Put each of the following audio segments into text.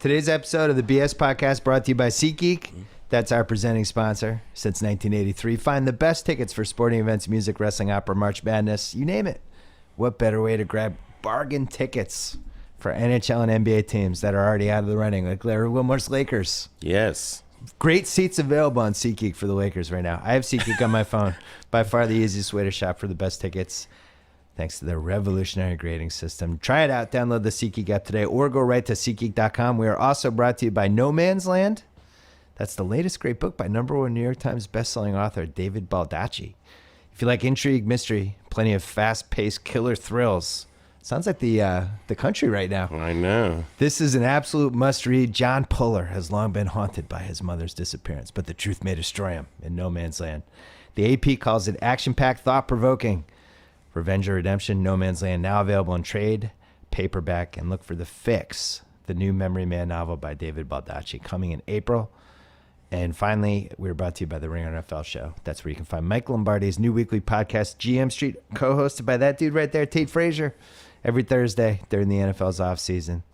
Today's episode of the BS Podcast brought to you by SeatGeek. That's our presenting sponsor since 1983. Find the best tickets for sporting events, music, wrestling, opera, March Madness, you name it. What better way to grab bargain tickets for NHL and NBA teams that are already out of the running, like Larry Wilmore's Lakers? Yes. Great seats available on SeatGeek for the Lakers right now. I have SeatGeek on my phone. By far the easiest way to shop for the best tickets, thanks to their revolutionary grading system. Try it out. Download the SeatGeek app today or go right to SeatGeek.com. We are also brought to you by No Man's Land. That's the latest great book by #1 New York Times bestselling author David Baldacci. If you like intrigue, mystery, plenty of fast-paced killer thrills. Sounds like the country right now. I know. This is an absolute must-read. John Puller has long been haunted by his mother's disappearance, but the truth may destroy him in No Man's Land. The AP calls it action-packed, thought-provoking. Revenge or Redemption, No Man's Land, now available in trade, paperback, and look for The Fix, the new Memory Man novel by David Baldacci, coming in April. And finally, we're brought to you by the Ringer NFL Show. That's where you can find Mike Lombardi's new weekly podcast, GM Street, co-hosted by that dude right there, Tate Frazier, every Thursday during the NFL's offseason.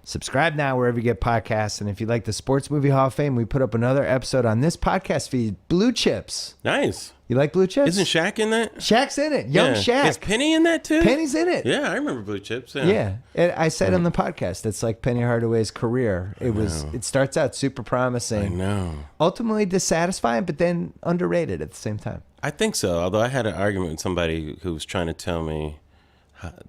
Subscribe now wherever you get podcasts. And if you like the Sports Movie Hall of Fame, we put up another episode on this podcast feed, Blue Chips. Nice. You like Blue Chips? Isn't Shaq in that? Shaq's in it. Young Shaq. Is Penny in that too? Penny's in it. Yeah, I remember Blue Chips. Yeah. And I said on the podcast, it's like Penny Hardaway's career. It starts out super promising. I know. Ultimately dissatisfying, but then underrated at the same time. I think so. Although I had an argument with somebody who was trying to tell me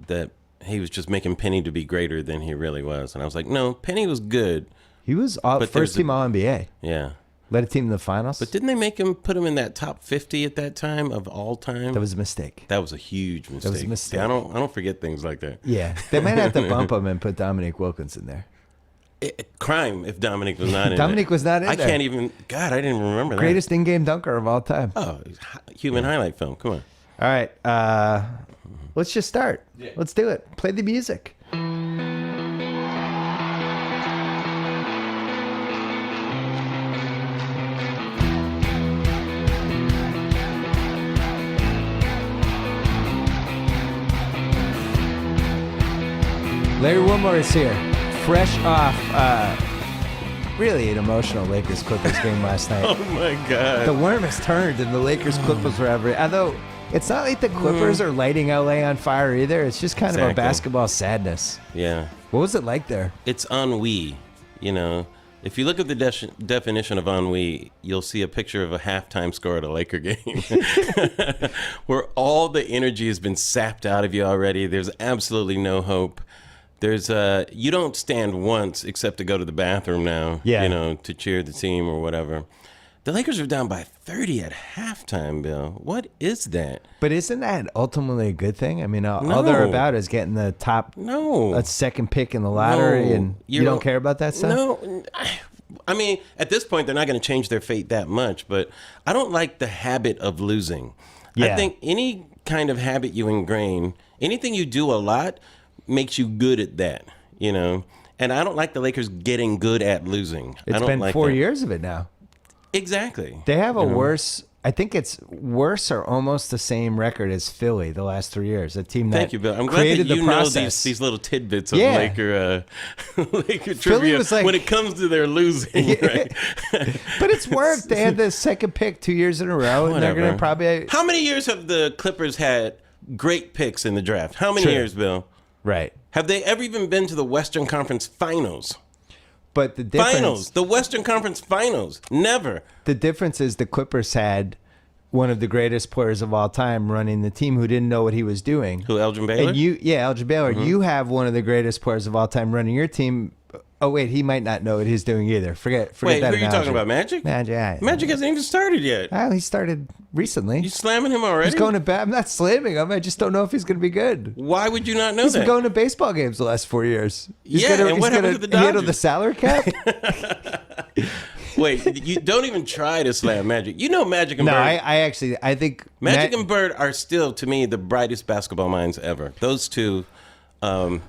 that he was just making Penny to be greater than he really was. And I was like, no, Penny was good. He was first team All-NBA. Yeah. Led a team in the finals. But didn't they put him in that top 50 at that time of all time? That was a mistake. That was a huge mistake. That was a mistake. I don't forget things like that. Yeah. They might have to bump him and put Dominique Wilkins in there. Crime if Dominique was not in Dominique it. was not in there. I can't even, God, I didn't remember that. Greatest in-game dunker of all time. Oh, human highlight film. Come on. All right. Let's just start. Yeah. Let's do it. Play the music. Larry Wilmore is here, fresh off really an emotional Lakers-Clippers game last night. Oh, my God. The worm has turned, and the Lakers-Clippers were ever... Although, it's not like the Clippers are lighting L.A. on fire either. It's just kind of a basketball sadness. Yeah. What was it like there? It's ennui, you know. If you look at the definition of ennui, you'll see a picture of a halftime score at a Laker game where all the energy has been sapped out of you already. There's absolutely no hope. There's you don't stand once except to go to the bathroom now, you know, to cheer the team or whatever. The Lakers are down by 30 at halftime, Bill. What is that? But isn't that ultimately a good thing? I mean, all they're about is getting the top, second pick in the lottery, and you don't care about that stuff? No. I mean, at this point, they're not going to change their fate that much, but I don't like the habit of losing. Yeah. I think any kind of habit you ingrain, anything you do a lot, makes you good at that, you know? And I don't like the Lakers getting good at losing. It's been like 4 years of it now. Exactly. They have a worse, I think it's worse or almost the same record as Philly the last 3 years. A team that Thank you, Bill. I'm glad created that you the know process. these little tidbits of Laker trivia was like, when it comes to their losing. Right? But it's worked. They had the second pick 2 years in a row, and they're going to probably... How many years have the Clippers had great picks in the draft? How many years, Bill? Right. Have they ever even been to the Western Conference Finals? But the difference... The Western Conference Finals. Never. The difference is the Clippers had one of the greatest players of all time running the team who didn't know what he was doing. Who, Elgin Baylor? And Elgin Baylor. Mm-hmm. You have one of the greatest players of all time running your team. Oh, wait, he might not know what he's doing either. Forget that who are you analogy. talking about, Magic? Magic hasn't even started yet. Well, he started recently. You slamming him already? He's going to bat. I'm not slamming him. I just don't know if he's going to be good. Why would you not know he's that? He's been going to baseball games the last 4 years. And what happened to the Dodgers? Handle the salary cap? Wait, you don't even try to slam Magic. You know Magic and Bird. No, I think Magic and Bird are still, to me, the brightest basketball minds ever. Those two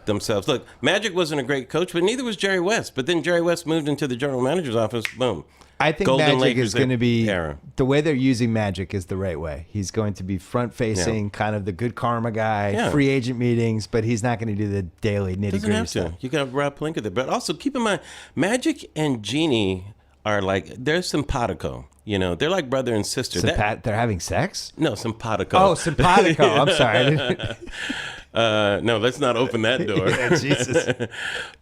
themselves. Look, Magic wasn't a great coach, but neither was Jerry West. But then Jerry West moved into the general manager's office. Boom. I think Golden Magic Lakers is going to be era. the way they're using Magic is the right way. He's going to be front facing, kind of the good karma guy, free agent meetings, but he's not going to do the daily nitty Doesn't gritty have stuff. to. You got Rob Pelinka there, but also keep in mind, Magic and Jeannie are like they're simpatico. You know, they're like brother and sister. They're having sex? No, simpatico. Oh, simpatico. I'm sorry. No, let's not open that door. Yeah, Jesus.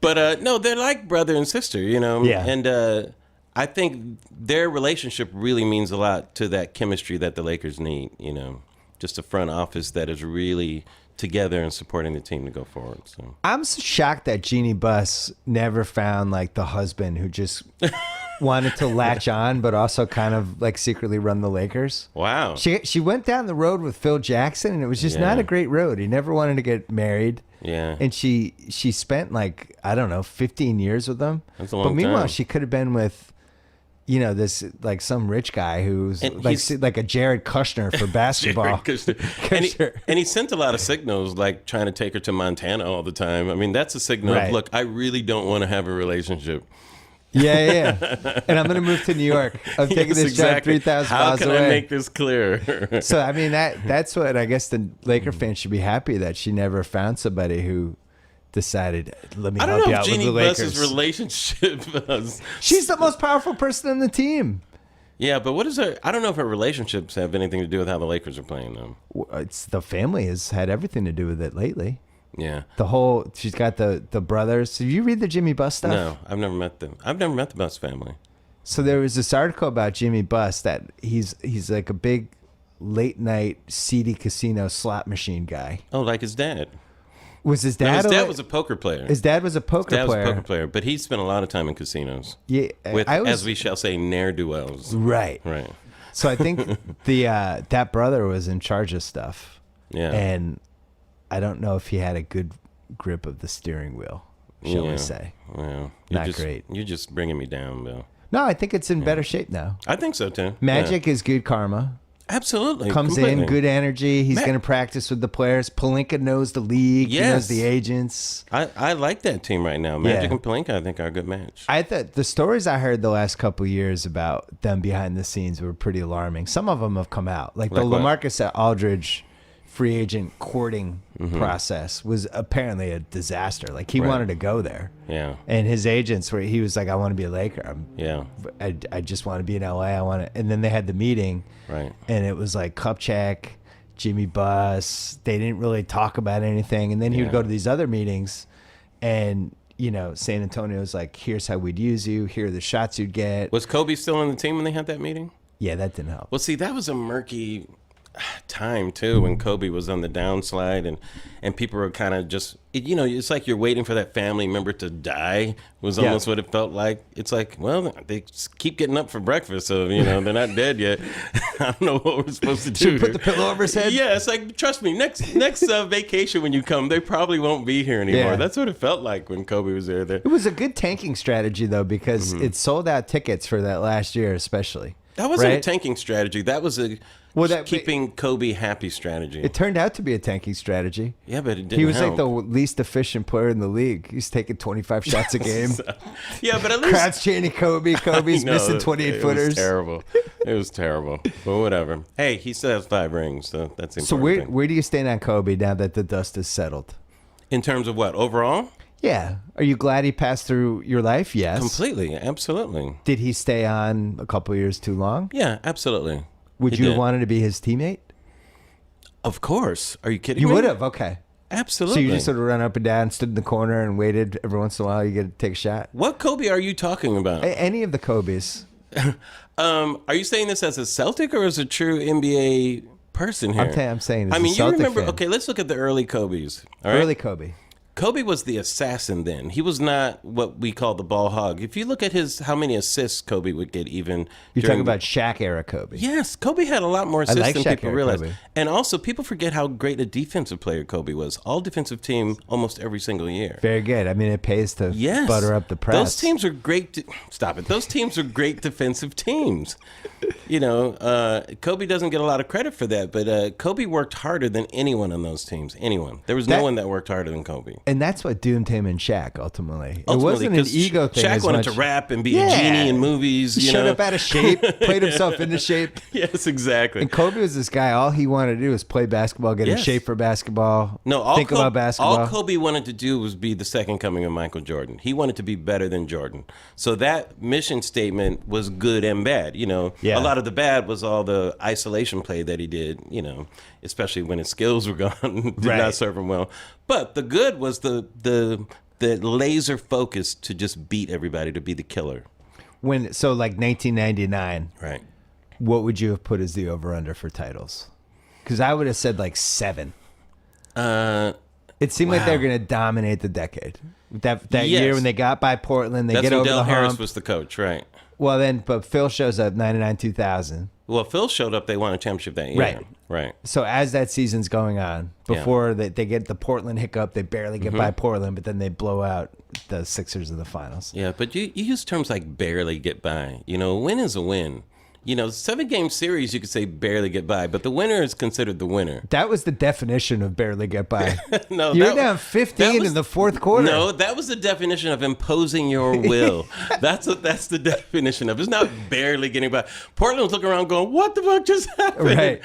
But no, they're like brother and sister, you know? Yeah. And I think their relationship really means a lot to that chemistry that the Lakers need, you know? Just a front office that is really together and supporting the team to go forward. So I'm so shocked that Jeannie Buss never found like the husband who just wanted to latch on, but also kind of like secretly run the Lakers. wow. She went down the road with Phil Jackson, and it was just not a great road. He never wanted to get married. Yeah. And she spent like, I don't know, 15 years with him. That's a long But meanwhile, time. she could have been with, you know, this like some rich guy who's And like a Jared Kushner for basketball. And he sent a lot of signals, like trying to take her to Montana all the time. I mean, that's a signal Right. of, look, I really don't want to have a relationship. Yeah. And I'm going to move to New York. I'm taking Yes, this job exactly. 3,000 How miles can away. I make this clear? So, I mean, that's what I guess the Laker fans should be happy that she never found somebody who decided, let me I don't help you know out if with Jeannie the Buss's Lakers. relationship was... She's the most powerful person on the team. Yeah, but what is her... I don't know if her relationships have anything to do with how the Lakers are playing, though. It's the family has had everything to do with it lately. Yeah. She's got the brothers. So you read the Jimmy Buss stuff? No, I've never met them. I've never met the Buss family. So there was this article about Jimmy Buss that he's like a big late night seedy casino slot machine guy. Oh, like his dad. Was his No, dad? his dad was a poker player. His dad was a poker Dad was player. a poker player, but he spent a lot of time in casinos. Yeah, With, I as we shall say, ne'er-do-wells. right. Right. So I think that brother was in charge of stuff. Yeah. And I don't know if he had a good grip of the steering wheel, shall we say. Well, Not great. You're just bringing me down, Bill. No, I think it's in better shape now. I think so, too. Magic is good karma. Absolutely. Comes completely. in, good energy. He's going to practice with the players. Pelinka knows the league. He knows Yes. the agents. I like that team right now. Magic Yeah. and Pelinka, I think, are a good match. I thought the stories I heard the last couple of years about them behind the scenes were pretty alarming. Some of them have come out. Like the Like what? LaMarcus Aldridge free agent courting process was apparently a disaster. Like he wanted to go there. Yeah. And his agents were, he was like, I want to be a Laker. Yeah. I just want to be in LA. I want to. And then they had the meeting. Right. And it was like Kupchak, Jimmy Buss. They didn't really talk about anything. And then he would go to these other meetings and, you know, San Antonio was like, here's how we'd use you. Here are the shots you'd get. Was Kobe still on the team when they had that meeting? Yeah, that didn't help. Well, see, that was a murky time too when Kobe was on the downslide and people were kind of just, you know, it's like you're waiting for that family member to die was almost what it felt like. It's like, well, they just keep getting up for breakfast, so you know they're not dead yet. I don't know what we're supposed to do. Should we put here. the pillow over his head? Yeah, it's like, trust me, next vacation when you come, they probably won't be here anymore. Yeah. That's what it felt like when Kobe was there. It was a good tanking strategy, though, because it sold out tickets for that last year, especially. That wasn't a right? tanking strategy. That was a keeping Kobe happy strategy. It turned out to be a tanking strategy. Yeah, but it didn't He was help. like the least efficient player in the league. He's taking 25 shots a game. Yeah, but at least Crowd's chanting Kobe. Kobe's No, missing 28 It footers. was terrible. It was terrible. But whatever. Hey, he still has 5 rings, so that's the So important thing. where do you stand on Kobe now that the dust is settled? In terms of what? Overall? Yeah. Are you glad he passed through your life? Yes. Completely. Absolutely. Did he stay on a couple years too long? Yeah, absolutely. Would He you have did. wanted to be his teammate? Of course. Are you kidding You me? would have. Okay. Absolutely. So you just sort of run up and down, stood in the corner, and waited every once in a while. You get to take a shot. What Kobe are you talking about? Any of the Kobe's. Are you saying this as a Celtic or as a true NBA person here? I'm saying. As I mean, a Celtic you remember? fan. Okay, let's look at the early Kobe's. All right? Early Kobe. Kobe was the assassin then. He was not what we call the ball hog. If you look at how many assists Kobe would get even. You're during talking about Shaq era Kobe. Yes, Kobe had a lot more assists like than Shaq people era realize. Kobe. And also, people forget how great a defensive player Kobe was. All defensive team almost every single year. Very good. I mean, it pays to Yes. butter up the press. Those teams are great. Stop it. Those teams are great defensive teams. You know, Kobe doesn't get a lot of credit for that, but Kobe worked harder than anyone on those teams. Anyone. There was no one that worked harder than Kobe. And that's what doomed him and Shaq ultimately. It Ultimately, wasn't an 'cause ego thing. Shaq as wanted much. to rap and be a genie in movies. He You showed know? up out of shape, played himself into shape. Yes, exactly. And Kobe was this guy. All he wanted to do was play basketball, get in Yes. shape for basketball. No, think about basketball. All Kobe wanted to do was be the second coming of Michael Jordan. He wanted to be better than Jordan. So that mission statement was good and bad. You know, Yeah. a lot of the bad was all the isolation play that he did. You know, especially when his skills were gone, did Right. not serve him well. But the good was the laser focus to just beat everybody, to be the killer. So like 1999, Right. what would you have put as the over/under for titles? Because I would have said like 7. It seemed like they were going to dominate the decade. That Yes. year when they got by Portland, they That's get when over Del the Harris hump. was the coach, right? Well, but Phil shows up 99, 2000. Well, Phil showed up. They won a championship that year. Right. Right. So as that season's going on, before they get the Portland hiccup, they barely get by Portland, but then they blow out the Sixers in the finals. Yeah, but you use terms like barely get by. You know, a win is a win. You know, 7-game series, you could say barely get by, but the winner is considered the winner. That was the definition of barely get by. No, You're that- down 15 in the fourth quarter. No, that was the definition of imposing your will. That's the definition of. It's not barely getting by. Portland was looking around going, "What the fuck just happened? Right.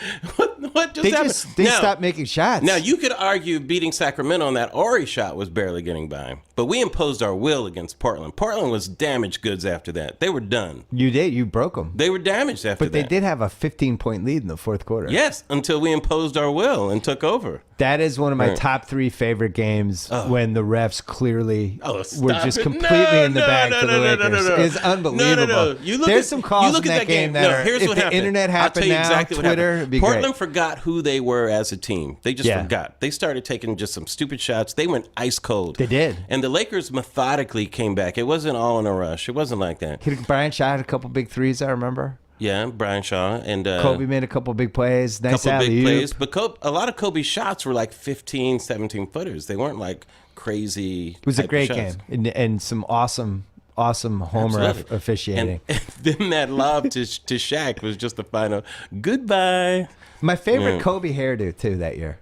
What just happened?" They Now- stopped making shots. Now, you could argue beating Sacramento on that Ori shot was barely getting by, but we imposed our will against Portland. Portland was damaged goods after that. They were done. You did. You broke them. They were damaged after But that. they did have a 15-point lead in the fourth quarter. Yes, until we imposed our will and took over. That is one of my Right. top 3 favorite games when the refs clearly Oh, were stop just it. completely No, in the no, bag no, for the no, no, Lakers. no, no. It's unbelievable. No. You look There's at- some calls you look in at that game that No, are, here's if what the happened. internet I'll tell happened you now, exactly what Twitter, happened. it'd be Portland great. forgot who they were as a team. They just Yeah. forgot. They started taking just some stupid shots. They went ice cold. They did. And the Lakers methodically came back. It wasn't all in a rush. It wasn't like that. Brian shot a couple big threes, I remember. Yeah, Brian Shaw and Kobe made a couple big plays. Nice couple big alley-oop. plays. But a lot of Kobe's shots were like 15, 17 footers. They weren't like crazy. It was a type of great shots. game and some awesome homer Absolutely. officiating. And then that lob to Shaq was just the final goodbye. My favorite Yeah. Kobe hairdo, too, that year.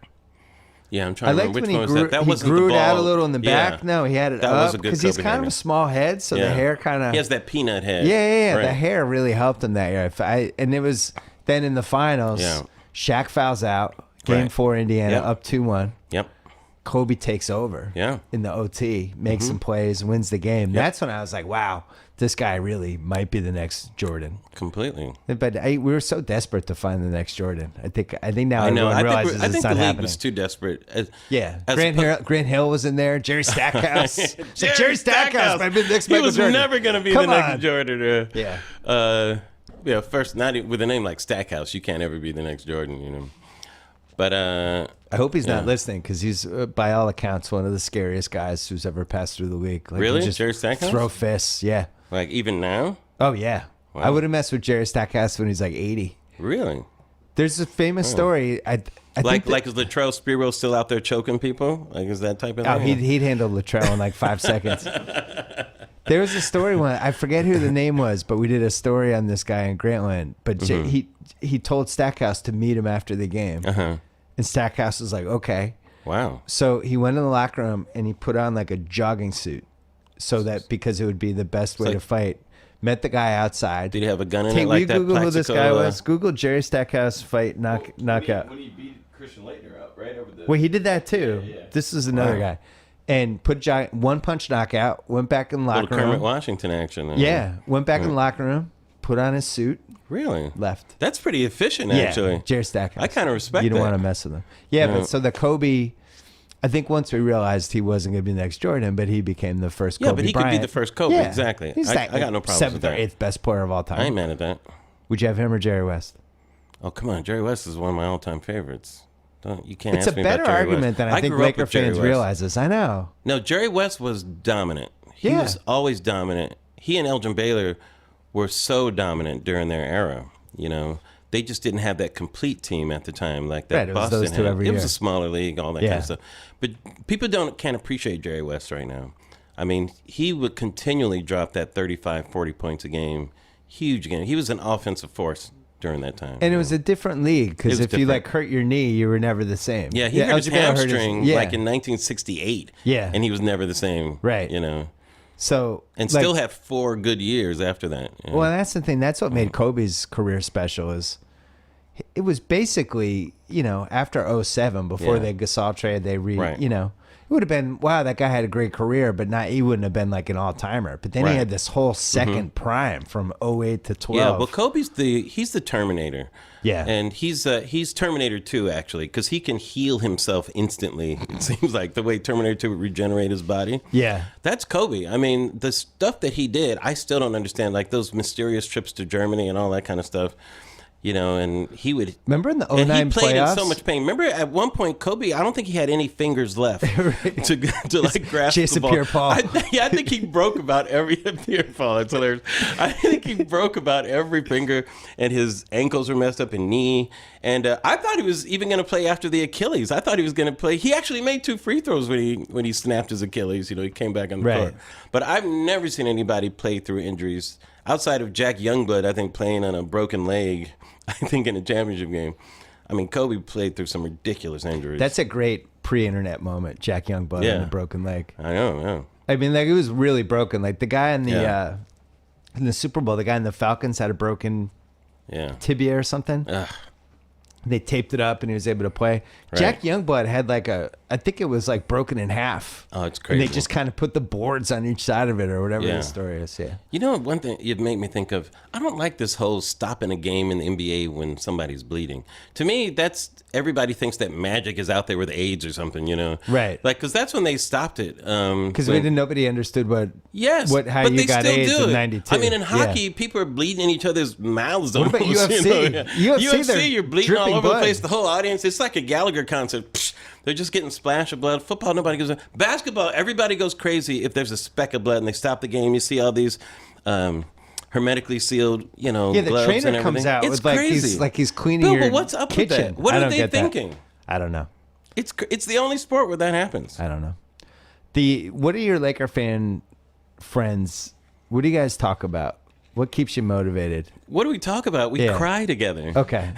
Yeah, I'm I trying to liked remember when which he one was grew, that. That he wasn't grew the it out a ball. little in the back. Yeah. No, he had it That was up a good because he's Kobe kind of hairdo. a small head, so the Yeah. hair kind of... He has that peanut head. Yeah. The Right. hair really helped him that year. And it was then in the finals, Yeah. Shaq fouls out, game Right. 4 Indiana, Yep. up 2-1. Yep. Kobe takes over Yeah. in the OT, makes some plays, wins the game. That's when I was like, wow, this guy really might be the next Jordan. Completely. But we were so desperate to find the next Jordan. I think now I know. everyone realizes I it's think not the league happening. was too desperate. Yeah, As Grant Hill was in there. Jerry Stackhouse. It's like, Jerry Stackhouse might be the next He Michael was Jordan. never going to be Come the next on. Jordan. Yeah. Yeah. First, not even, with a name like Stackhouse, you can't ever be the next Jordan. You know. But I hope he's not listening because he's, by all accounts, one of the scariest guys who's ever passed through the league. Like, Really? he just Jerry Stackhouse? throw fists. Yeah. like even now, Oh yeah. Wow. I would have messed with Jerry Stackhouse when he's like 80. really. There's a famous story. I Like think that, is Latrell Sprewell still out there choking people? Like is that type of oh, thing? he'd handle Latrell in like 5 seconds. There was a story when I forget who the name was, but we did a story on this guy in Grantland. But he told Stackhouse to meet him after the game, Uh-huh. and Stackhouse was like, okay. Wow. So he went in the locker room and he put on like a jogging suit, so that because it would be the best way like- to fight. Met the guy outside. Did he have a gun in Hey, it will like you that? Google who this guy Plaxico, was? Google Jerry Stackhouse fight knockout. When he beat Christian Laettner up, right over the. Well, he did that too. Yeah. This is another Wow. guy, and put one punch knockout. Went back in the Little locker Kermit room. Washington action. Yeah, went back in the locker room. Put on his suit. Really? Left. That's pretty efficient, Yeah, actually. Jerry Stackhouse. I kinda respect You don't that. want to mess with him. Yeah, Yeah. but so the Kobe. I think once we realized he wasn't going to be the next Jordan, but he became the first Kobe Yeah, but he Bryant. could be the first Kobe, Yeah. exactly. He's I got no problems seventh with that. or eighth best player of all I ain't time. mad at that. Would you have him or Jerry West? Oh, come on. Jerry West is one of my all-time favorites. You can't It's a ask me better about Jerry argument West. than I think grew up Laker with Jerry fans West. realize this. I know. No, Jerry West was dominant. He Yeah. was always dominant. He and Elgin Baylor were so dominant during their era. You know, they just didn't have that complete team at the time like that Right, it was Boston those two had. every It was year. a smaller league, all that Yeah. kind of stuff. But people can't appreciate Jerry West right now. I mean, he would continually drop that 35, 40 points a game. Huge game. He was an offensive force during that time. And it was a different league because It was if you different. like hurt your knee, you were never the same. Yeah, he hurt his Eusebio hamstring yeah. like in 1968. Yeah. And he was never the same. Right. You know, So and like, still had 4 good years after that. You know? well, that's the thing. That's what made Kobe's career special. Is it was basically after 07 before Yeah. the Gasol trade Right. it would have been wow, that guy had a great career, but he wouldn't have been like an all timer. But then he Right. had this whole second prime from 08 to 12. Yeah, well, Kobe's he's the Terminator. Yeah. And he's Terminator 2, actually, because he can heal himself instantly. It seems like the way Terminator 2 would regenerate his body. Yeah. That's Kobe. I mean, the stuff that he did, I still don't understand, like those mysterious trips to Germany and all that kind of stuff. And he would... Remember in the And 09 he played playoffs? in so much pain. Remember at one point, Kobe, I don't think he had any fingers left to like grasp Jason the ball. Pierre-Paul. I think he broke about every Pierre-Paul. That's hilarious. I think he broke about every finger, and his ankles were messed up, and knee. And I thought he was even going to play after the Achilles. I thought he was going to play. He actually made 2 free throws when he snapped his Achilles. He came back on the Right. court. But I've never seen anybody play through injuries outside of Jack Youngblood. I think playing on a broken leg. I think in a championship game. I mean, Kobe played through some ridiculous injuries. That's a great pre-internet moment. Jack Youngblood Yeah. and the broken leg. I know, yeah. I mean, like it was really broken. Like the guy in the Yeah. in the Super Bowl, the guy in the Falcons had a broken Yeah. tibia or something. Ugh. They taped it up and he was able to play. Right. Jack Youngblood had I think it was like broken in half. Oh, it's And crazy. they just kind of put the boards on each side of it or whatever Yeah. the story is. Yeah. You know, one thing you'd make me think of, I don't like this whole stopping a game in the NBA when somebody's bleeding. To me, that's everybody thinks that Magic is out there with AIDS or something, Right. Like, because that's when they stopped it. Because when- nobody understood how but you they got still AIDS do in it. '92. I mean, in Yeah. hockey, people are bleeding in each other's mouths. What about almost, UFC? UFC, you're bleeding they're all over dripping the place. blood. The whole audience, it's like a Gallagher concert. Psh, they're just getting splash of blood. Football, nobody goes. Basketball, everybody goes crazy if there's a speck of blood and they stop the game. You see all these hermetically sealed, Yeah, the gloves trainer and comes everything. out it's with crazy. he's cleaning Bill, your but what's up with kitchen. that? What I are don't they get that. thinking? I don't know. It's the only sport where that happens. I don't know. What are your Laker fan friends? What do you guys talk about? What keeps you motivated? What do we talk about? We Yeah. cry together. Okay,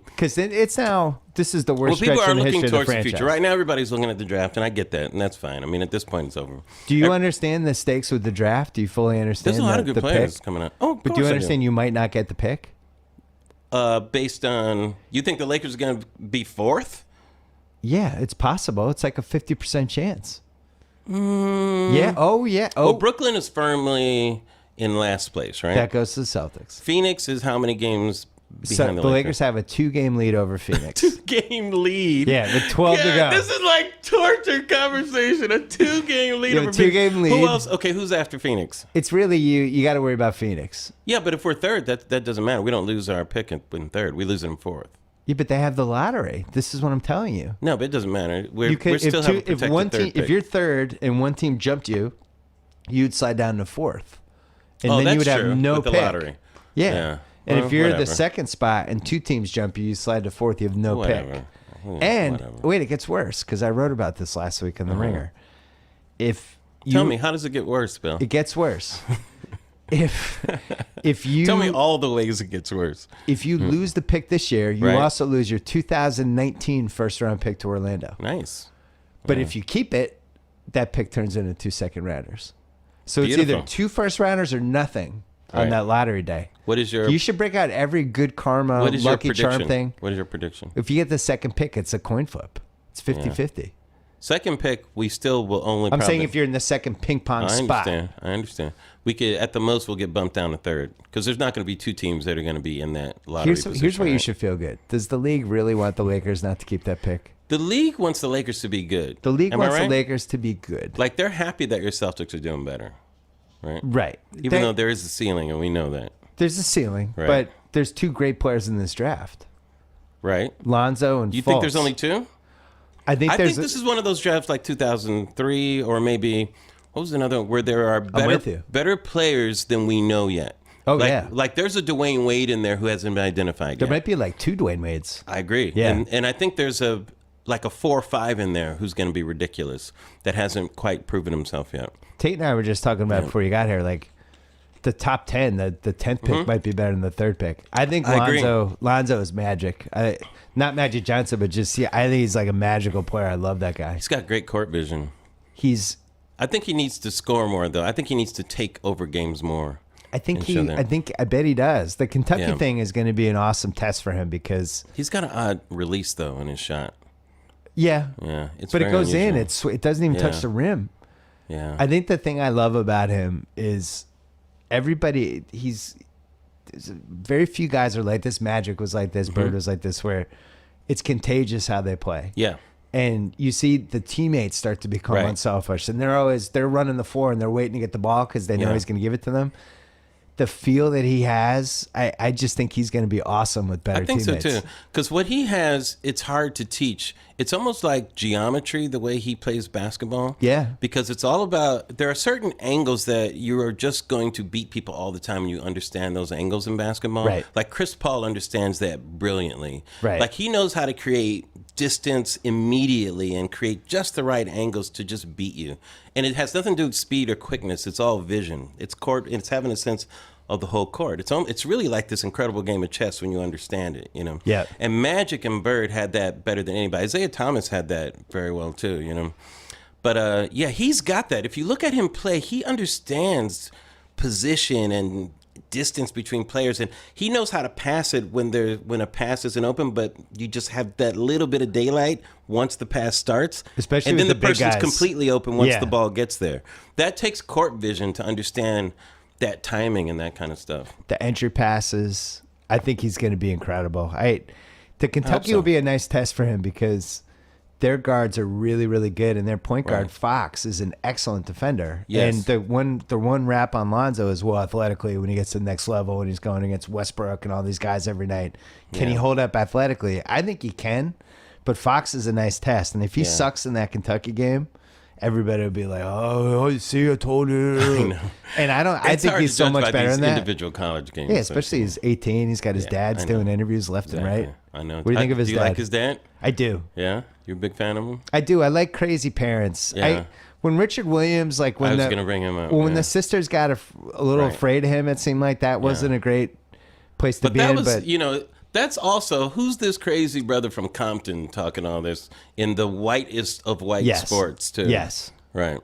because it's now this is the Well, worst people stretch are in the looking history of the towards the franchise. future. Right now, everybody's looking at the draft, and I get that, and that's fine. I mean, at this point, it's over. Do you understand the stakes with the draft? Do you fully understand? There's a lot of good the players pick? coming out. Oh, of But do you course I understand you might not get the pick? Based on, you think the Lakers are going to be 4th? Yeah, it's possible. It's like a 50% chance. Yeah. Oh, yeah. Oh, Well, Brooklyn is firmly in last place, right? that goes to the Celtics. Phoenix is how many games So behind the Lakers have a 2-game lead over Phoenix. Game lead. Yeah, with 12 to go. This is like torture conversation. A 2-game lead You have over a 2-game Phoenix. lead. Who else? Okay, who's after Phoenix? It's really you. You got to worry about Phoenix. Yeah, but if we're 3rd, that doesn't matter. We don't lose our pick in 3rd. We lose it in 4th. Yeah, but they have the lottery. This is what I'm telling you. No, but it doesn't matter. We're You could, still have a protected if one third team, pick. if you're 3rd and one team jumped you, you'd slide down to 4th, and Oh, then that's you would have true, no with the pick. lottery. Yeah. Yeah. And Well, if you're whatever. the 2nd spot and 2 teams jump you, you slide to 4th. You have no Whatever. pick. Yeah, And whatever. wait, it gets worse because I wrote about this last week in the Ringer. If you, Tell me, how does it get worse, Bill? it gets worse. if you Tell me all the ways it gets worse. if you lose the pick this year, you Right. also lose your 2019 first-round pick to Orlando. Nice. But if you keep it, that pick turns into 2 second-rounders. So it's either Beautiful. 2 first-rounders or nothing on Right. that lottery day. What is your You should break out every good karma, what is your lucky prediction? charm thing. What is your prediction? If you get the second pick, it's a coin flip. It's 50-50. Second pick, we still will only. I'm probably, saying if you're in the second ping pong I spot. understand. We could, at the most, we'll get bumped down to 3rd because there's not going to be 2 teams that are going to be in that lottery position. Here's where you right? should feel good. Does the league really want the Lakers not to keep that pick? The league wants the Lakers to be good. The league Am I wants right? the Lakers to be good. Like they're happy that your Celtics are doing better, right? Right. Even though there is a ceiling and we know that, there's a ceiling, Right. but there's 2 great players in this draft. right? Lonzo and You Fultz. think there's only 2? I think I there's think this is one of those drafts like 2003 or maybe what was another one where there are with you. better players than we know yet. Oh, like, yeah. Like there's a Dwayne Wade in there who hasn't been identified there yet. might be like 2 Dwayne Wades. I agree. Yeah. And I think there's a 4 or 5 in there who's going to be ridiculous that hasn't quite proven himself yet. Tate and I were just talking about it before you got here. Like, the top 10. The 10th pick might be better than the 3rd pick. I think I agree. Lonzo is magic. Not Magic Johnson, but just I think he's like a magical player. I love that guy. He's got great court vision. I think he needs to score more, though. I think he needs to take over games more. I bet he does. The Kentucky thing is going to be an awesome test for him because he's got an odd release though in his shot. Yeah, it's but it goes unusual. in. It doesn't even touch the rim. Yeah, I think the thing I love about him is everybody. Very few guys are like this. Magic was like this. Bird was like this. Where it's contagious how they play. Yeah. And you see the teammates start to become unselfish, and they're running the floor and they're waiting to get the ball because they know he's going to give it to them. The feel that he has, I just think he's going to be awesome with better teammates. I think so too, because what he has, it's hard to teach. It's almost like geometry, the way he plays basketball. Yeah. Because it's all about, there are certain angles that you are just going to beat people all the time, and you understand those angles in basketball. Right. Like Chris Paul understands that brilliantly. Right. Like he knows how to create distance immediately and create just the right angles to just beat you. And it has nothing to do with speed or quickness. It's all vision. It's court. It's having a sense of the whole court. It's really like this incredible game of chess when you understand it, you know. Yeah. And Magic and Bird had that better than anybody. Isaiah Thomas had that very well too, you know. But he's got that. If you look at him play, he understands position and distance between players, and he knows how to pass it when a pass isn't open, but you just have that little bit of daylight once the pass starts, especially and then with the person's guys. completely open once the ball gets there. That takes court vision to understand that timing and that kind of stuff. The entry passes, I think he's going to be incredible. The Kentucky so. will be a nice test for him because their guards are really, really good, and their point guard Fox is an excellent defender. Yes. And the one rap on Lonzo is, well, athletically, when he gets to the next level and he's going against Westbrook and all these guys every night, can he hold up athletically? I think he can, but Fox is a nice test. And if he sucks in that Kentucky game, everybody would be like, "Oh, you see, I told you." I know. And I think he's so much better than that. Individual college games. Yeah, especially he's 18. He's got his dad's doing interviews left and right. I know. What do you think of his dad? Do you like his dad? I do. Yeah? You're a big fan of him? I do. I like crazy parents. Yeah. When Richard Williams, like when I was going to bring him up. when the sisters got a little afraid of him, it seemed like that wasn't a great place to be that in. was, But you know, that's also, who's this crazy brother from Compton talking all this in the whitest of white sports, too? Yes. Right.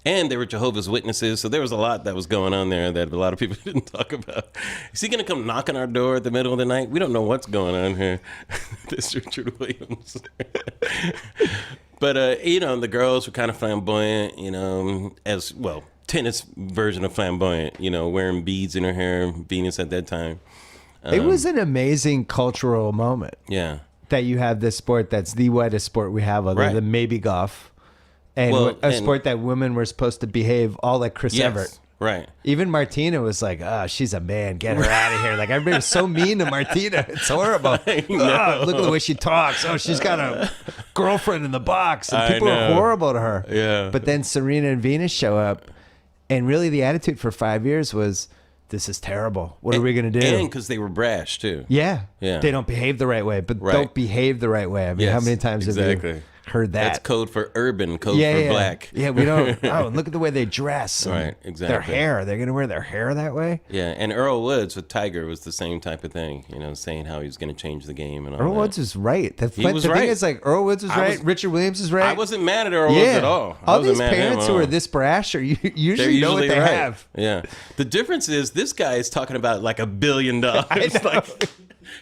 And they were Jehovah's Witnesses, so there was a lot that was going on there that a lot of people didn't talk about. Is he going to come knock on our door at the middle of the night? We don't know what's going on here. This Richard Williams. But, you know, the girls were kind of flamboyant, you know, as, well, tennis version of flamboyant, you know, wearing beads in her hair, Venus at that time. It was an amazing cultural moment. Yeah. That you have this sport that's the whitest sport we have other than maybe golf. And a sport that women were supposed to behave all like Chris Evert. Right. Even Martina was like, "Oh, she's a man. Get her out of here." Like, everybody was so mean to Martina. It's horrible. Look at the way she talks. Oh, she's got a girlfriend in the box. And people are horrible to her. Yeah. But then Serena and Venus show up. And really the attitude for 5 years was, this is terrible. What are we going to do? And because they were brash, too. Yeah. Yeah. They don't behave the right way. But don't behave the right way. I mean, how many times have you heard that? That's code for urban, code for black. Yeah, we don't. Oh, look at the way they dress. Right, exactly. Their hair. They're going to wear their hair that way? Yeah, and Earl Woods with Tiger was the same type of thing, you know, saying how he was going to change the game and all Earl that. Woods is right. The He was thing right. is, like, Earl Woods is right. Richard Williams is right. I wasn't mad at Earl Woods at all. All these parents who are this brash are usually know what they have. Yeah. The difference is this guy is talking about like $1 billion. It's like,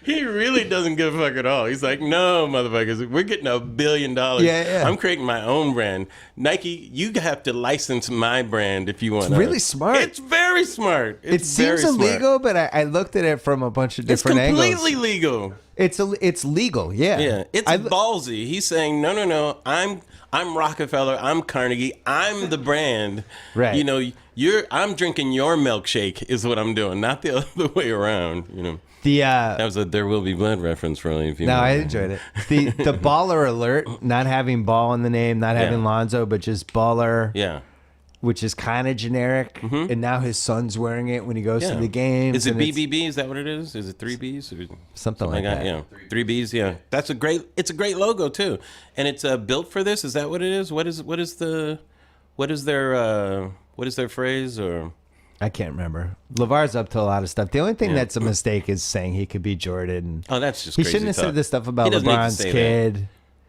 he really doesn't give a fuck at all. He's like, no, motherfuckers, we're getting $1 billion. Yeah. I'm creating my own brand. Nike, you have to license my brand if you want. It's really smart. It's very smart. It seems illegal, but I looked at it from a bunch of different angles. It's completely legal. It's legal, yeah. Yeah, it's ballsy. He's saying, no, I'm Rockefeller, I'm Carnegie, I'm the brand. Right. You know, I'm drinking your milkshake is what I'm doing, not the other way around, you know. That was a There Will Be Blood reference for only a few minutes. I enjoyed it. The baller alert, not having ball in the name, not having Lonzo, but just baller. Yeah. Which is kind of generic. Mm-hmm. And now his son's wearing it when he goes to the games. Is it BBB? Is that what it is? Is it 3Bs? Or something like that. Yeah. 3Bs, yeah. It's a great logo too. And it's built for this. Is that what it is? What is their phrase, or I can't remember. LeVar's up to a lot of stuff. The only thing that's a mistake is saying he could be Jordan. Oh, that's just he crazy shouldn't have talk. said this stuff about He doesn't need to LeBron's say kid. that.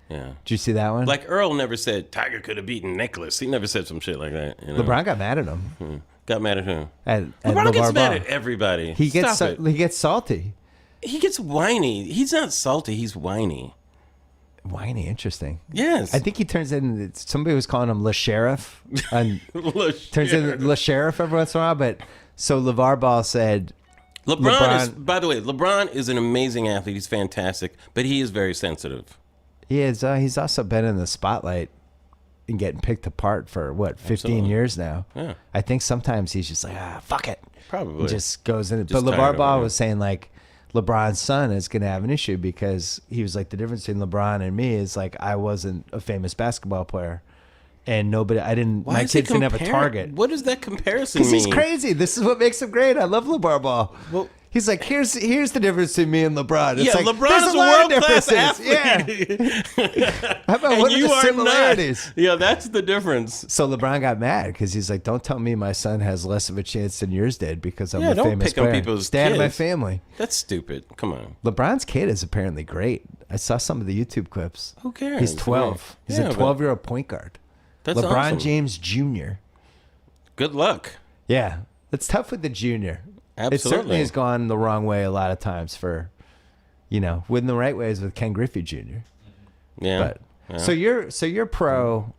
Yeah. Did you see that one? Like Earl never said Tiger could have beaten Nicholas. He never said some shit like that. You know? LeBron got mad at him. Got mad at him. At LeBron gets LeVar mad Ball. at everybody. He gets Stop it. he gets salty. He gets whiny. He's not salty. He's whiny. Whiny, interesting. Yes. I think he turns in. Somebody was calling him Le Sheriff, and turns in Le Sheriff every once in a while. But so LeVar Ball said, LeBron is, by the way, LeBron is an amazing athlete. He's fantastic, but he is very sensitive. he is. He's also been in the spotlight and getting picked apart for what 15 Absolutely. years now. Yeah. I think sometimes he's just like, fuck it, Probably. and just goes in. Just But tired LeVar of Ball it, was saying like, LeBron's son is going to have an issue because he was like, the difference between LeBron and me is like, I wasn't a famous basketball player, and nobody, I didn't. Why my is he kids didn't have a target. What does that comparison Because mean? he's crazy. This is what makes him great. I love LeVar Ball. Well, he's like, here's the difference between me and LeBron. It's yeah, like, LeBron there's is a lot of world-class differences. athlete. Yeah. How about And what are you the are similarities? not. Yeah, that's the difference. So LeBron got mad because he's like, don't tell me my son has less of a chance than yours did because I'm Yeah, a don't famous pick on player. people's Stay out of my kids. family. That's stupid. Come on. LeBron's kid is apparently great. I saw some of the YouTube clips. Who cares? He's 12. He's Yeah, a but 12-year-old point guard. That's LeBron awesome. James Jr. Good luck. Yeah, it's tough with the junior. It Absolutely. certainly has gone the wrong way a lot of times for, when the right way is with Ken Griffey Jr. Yeah. But yeah. so you're pro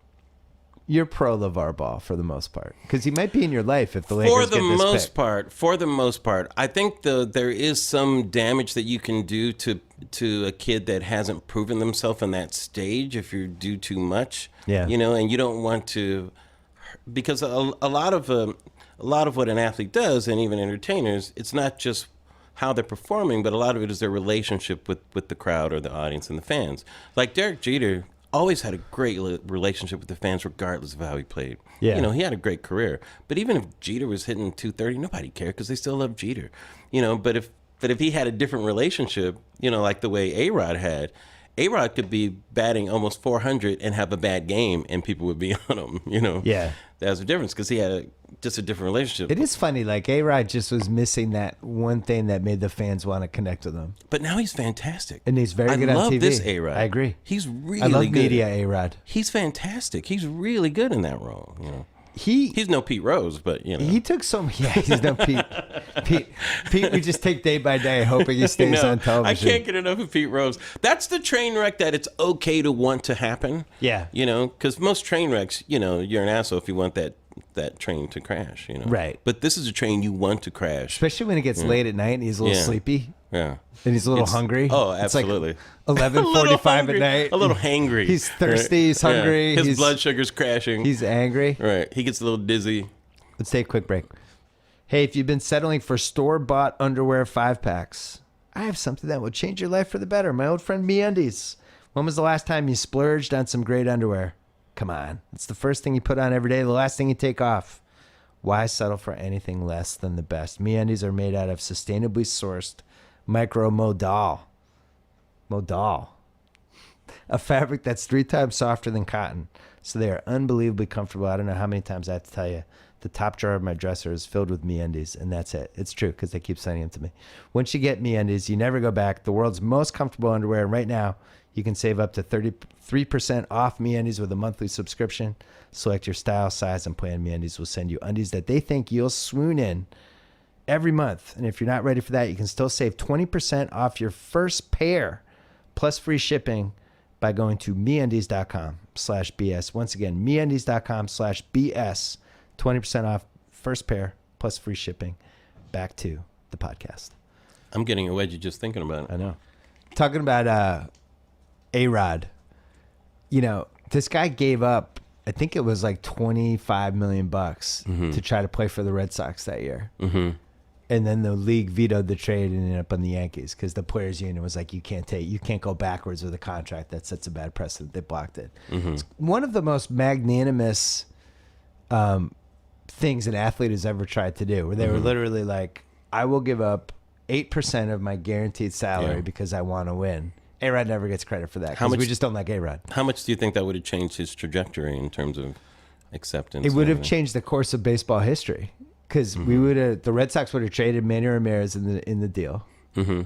LeVar Ball for the most part because he might be in your life if the Lakers for the get this most pick. part, I think there is some damage that you can do to a kid that hasn't proven themselves in that stage if you do too much. Yeah. And you don't want to, because a lot of what an athlete does, and even entertainers, it's not just how they're performing, but a lot of it is their relationship with the crowd or the audience and the fans. Like Derek Jeter always had a great relationship with the fans regardless of how he played. Yeah. He had a great career. But even if Jeter was hitting 230, nobody cared because they still love Jeter. But if he had a different relationship, like the way A-Rod had, A-Rod could be batting almost 400 and have a bad game and people would be on him, Yeah. That's the difference because he had just a different relationship. It is funny, like A-Rod just was missing that one thing that made the fans want to connect with him. But now he's fantastic. And he's very good I on love TV. this A-Rod. I agree. He's really I love good. media A-Rod. He's fantastic. He's really good in that role. He He's no Pete Rose, but he took so he's no Pete. Pete, we just take day by day, hoping he stays No, on television. I can't get enough of Pete Rose. That's the train wreck that it's okay to want to happen. Yeah. Because most train wrecks, you're an asshole if you want that train to crash. Right. But this is a train you want to crash. Especially when it gets late at night and he's a little Yeah. sleepy Yeah. and he's a little hungry. Oh, It's like absolutely. 11:45 at night. A little hangry. He's thirsty. He's Yeah. hungry. His he's, blood sugar's crashing. He's angry. Right. He gets a little dizzy. Let's take a quick break. Hey, if you've been settling for store-bought underwear 5-packs, I have something that will change your life for the better. My old friend MeUndies. When was the last time you splurged on some great underwear? Come on. It's the first thing you put on every day, the last thing you take off. Why settle for anything less than the best? MeUndies are made out of sustainably sourced micromodal. A fabric that's 3 times softer than cotton. So they are unbelievably comfortable. I don't know how many times I have to tell you. The top drawer of my dresser is filled with MeUndies, and that's it. It's true because they keep sending them to me. Once you get MeUndies, you never go back. The world's most comfortable underwear. And right now, you can save up to 33% off MeUndies with a monthly subscription. Select your style, size, and plan. MeUndies will send you undies that they think you'll swoon in every month. And if you're not ready for that, you can still save 20% off your first pair plus free shipping by going to MeUndies.com/BS. Once again, MeUndies.com/BS. 20% off first pair plus free shipping. Back to the podcast. I'm getting a wedgie just thinking about it. I know. Talking about A-Rod. This guy gave up, I think it was like $25 million to try to play for the Red Sox that year. Mm-hmm. And then the league vetoed the trade and ended up on the Yankees because the players union was like, you can't go backwards with a contract that sets a bad precedent. They blocked it. Mm-hmm. It's one of the most magnanimous things an athlete has ever tried to do, where they were literally like, I will give up 8% of my guaranteed salary because I want to win. A-Rod never gets credit for that because we just don't like A-Rod. How much do you think that would have changed his trajectory in terms of acceptance? It would have changed the course of baseball history. because the Red Sox would have traded Manny Ramirez in the deal. Mm-hmm.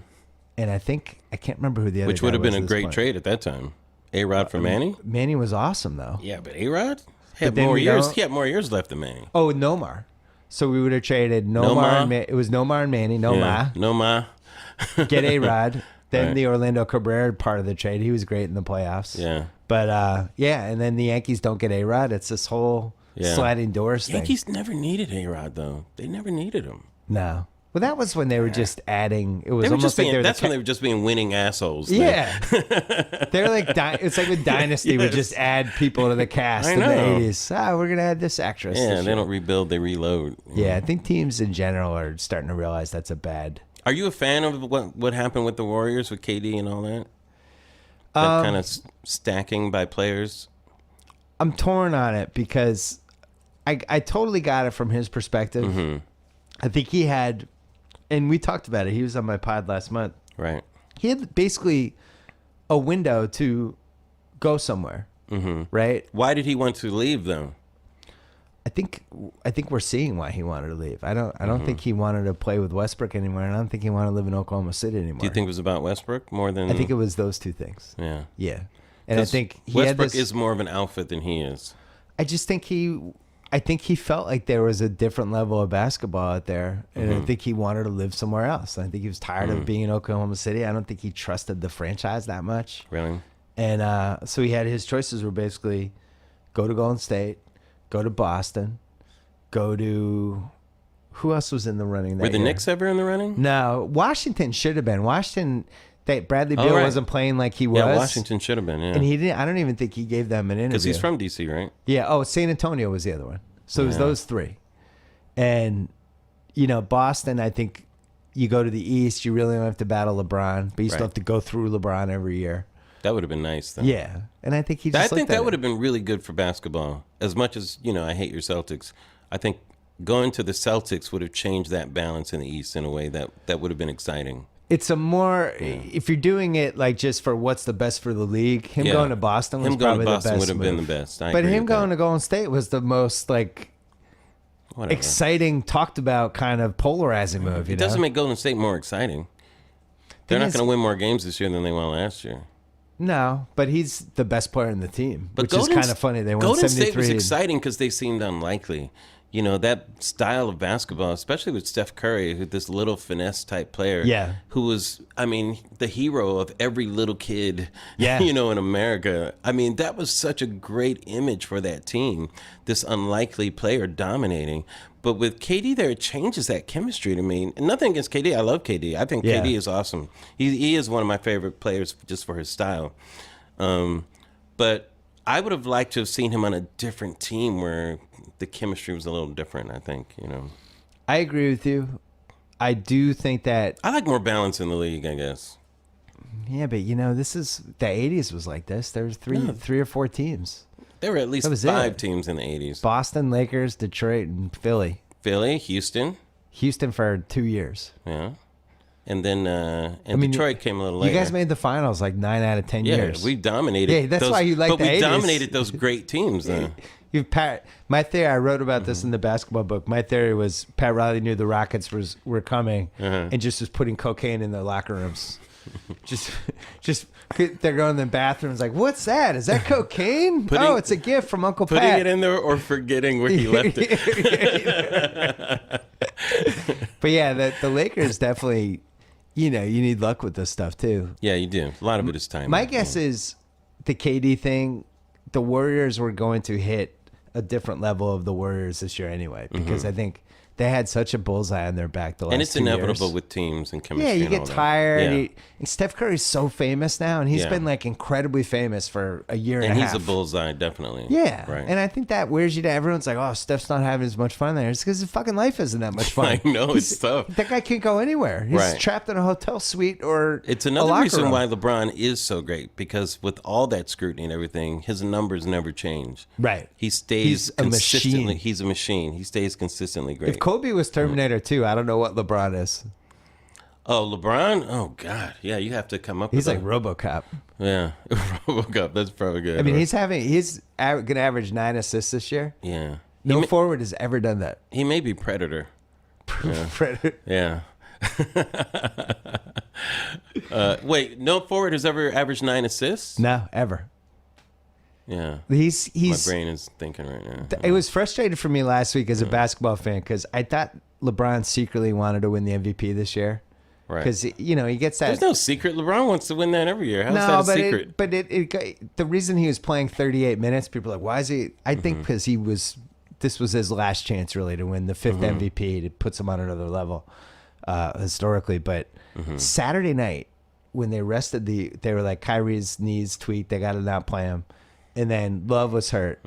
And I can't remember who the other Which guy would have was been at a this great point. trade at that time. A-Rod for Manny? Manny was awesome, though. Yeah, but A-Rod had then more we years. don't- He had more years left than Manny. Oh, Nomar. So we would have traded Nomar. Nomar? It was Nomar and Manny. Yeah. Nomar. Nomar. Get A-Rod. Then Right. the Orlando Cabrera part of the trade. He was great in the playoffs. Yeah. But, and then the Yankees don't get A-Rod. It's this whole sliding doors thing. Yankees never needed A-Rod, though. They never needed him. No. Well, that was when they were just adding. It was They were almost just like being, they were that's when they were just being winning assholes. Yeah. They're like, it's like with Dynasty, would just add people to the cast I in the know. 80s. We're going to add this actress. Yeah, this they year. don't rebuild, they reload. Yeah, I think teams in general are starting to realize that's a bad. Are you a fan of what happened with the Warriors with KD and all that? That kind of stacking by players? I'm torn on it because I totally got it from his perspective. Mm-hmm. I think he had, and we talked about it. He was on my pod last month. Right. He had basically a window to go somewhere, right? Why did he want to leave, though? I think we're seeing why he wanted to leave. I don't think he wanted to play with Westbrook anymore, and I don't think he wanted to live in Oklahoma City anymore. Do you think it was about Westbrook more than... I think it was those two things. Yeah. Yeah. And I 'Cause think he Westbrook had this, is more of an outfit than he is. I think he felt like there was a different level of basketball out there, and I think he wanted to live somewhere else. I think he was tired of being in Oklahoma City. I don't think he trusted the franchise that much. Really? And so he had his choices were basically go to Golden State, go to Boston, go to who else was in the running that Were the year? Knicks ever in the running? No, Washington should have been. Washington, that Bradley Beal right. wasn't playing like he was. Yeah, Washington should have been, yeah. And he didn't. I don't even think he gave them an interview. Because he's from D.C., right? Yeah. Oh, San Antonio was the other one. So it was Yeah. those three. And, Boston, I think you go to the East, you really don't have to battle LeBron, but you still Right. have to go through LeBron every year. That would have been nice, though. Yeah. And I think he just I think looked at that would it. have been really good for basketball. As much as, I hate your Celtics, I think going to the Celtics would have changed that balance in the East in a way that would have been exciting. It's a more, if you're doing it like just for what's the best for the league, him Yeah. going to Boston was Him going probably to Boston the best would have been move. the best. I But agree him with going that. to Golden State was the most Whatever. exciting, talked about kind of polarizing move. It doesn't make Golden State more exciting. They're not going to win more games this year than they won last year. No, but he's the best player in the team, But which is kind of funny. They won Golden 73. State was exciting because they seemed unlikely. That style of basketball, especially with Steph Curry, this little finesse type player, Yeah. who was, the hero of every little kid, Yeah. in America. That was such a great image for that team, this unlikely player dominating. But with KD there, it changes that chemistry to me. Nothing against KD. I love KD. I think Yeah. KD is awesome. He is one of my favorite players just for his style. But I would have liked to have seen him on a different team where the chemistry was a little different, I think, I agree with you. I do think that, I like more balance in the league, I guess. yeah, but this is the 80s was like this. There was three or four teams: There were at least That was 5 it. teams in the 80s. Boston, Lakers, Detroit, and Philly. Philly, Houston, Houston for 2 years. yeah. And then mean, Detroit came a little later. You guys made the finals like 9 out of 10 yeah, years. we dominated. Yeah, that's why you like but the we 80s. dominated those great teams, though. My theory, I wrote about this in the basketball book. My theory was Pat Riley knew the Rockets were coming and just was putting cocaine in their locker rooms. just they're going in the bathrooms like, what's that? Is that cocaine? Oh, it's a gift from Uncle Putting Pat. it in there or forgetting where he left it. But yeah, the Lakers definitely, you need luck with this stuff too. Yeah, you do. A lot of it is time. My guess is the KD thing, the Warriors were going to hit a different level of the Warriors this year anyway, because I think they had such a bullseye on their back the last 2 years. And it's inevitable with teams and chemistry. Yeah, you and get all that. tired. Yeah. And Steph Curry's so famous now, and he's Yeah. been like incredibly famous for a year and, And a he's half. a bullseye, definitely. Yeah, Right. and I think that wears you down. Everyone's like, "Oh, Steph's not having as much fun there." It's because his fucking life isn't that much fun. I know, it's tough. That guy can't go anywhere. He's Right. trapped in a hotel suite or It's a another locker reason room. why LeBron is so great, because with all that scrutiny and everything, his numbers never change. Right. He stays He's a consistently. machine. He's a machine. He stays consistently great. If Kobe was Terminator 2, I don't know what LeBron is. Oh, LeBron? Oh, God. Yeah, you have to come up He's with like RoboCop. Yeah. RoboCop. That's probably good. I mean, he's going to average 9 assists this year. Yeah. No forward has ever done that. He may be Predator. Yeah. Predator. Yeah. Wait, no forward has ever averaged 9 assists? No, ever. Yeah. He's My brain is thinking right now. It was frustrating for me last week as a basketball fan because I thought LeBron secretly wanted to win the MVP this year. Right. Because, you know, he gets that. There's no secret. LeBron wants to win that every year. How's that a secret? The reason he was playing 38 minutes, people are like, why is he? I think because this was his last chance really to win the 5th MVP. It puts him on another level historically. But Saturday night, when they rested they were like, Kyrie's knees tweaked. They got to not play him. And then Love was hurt.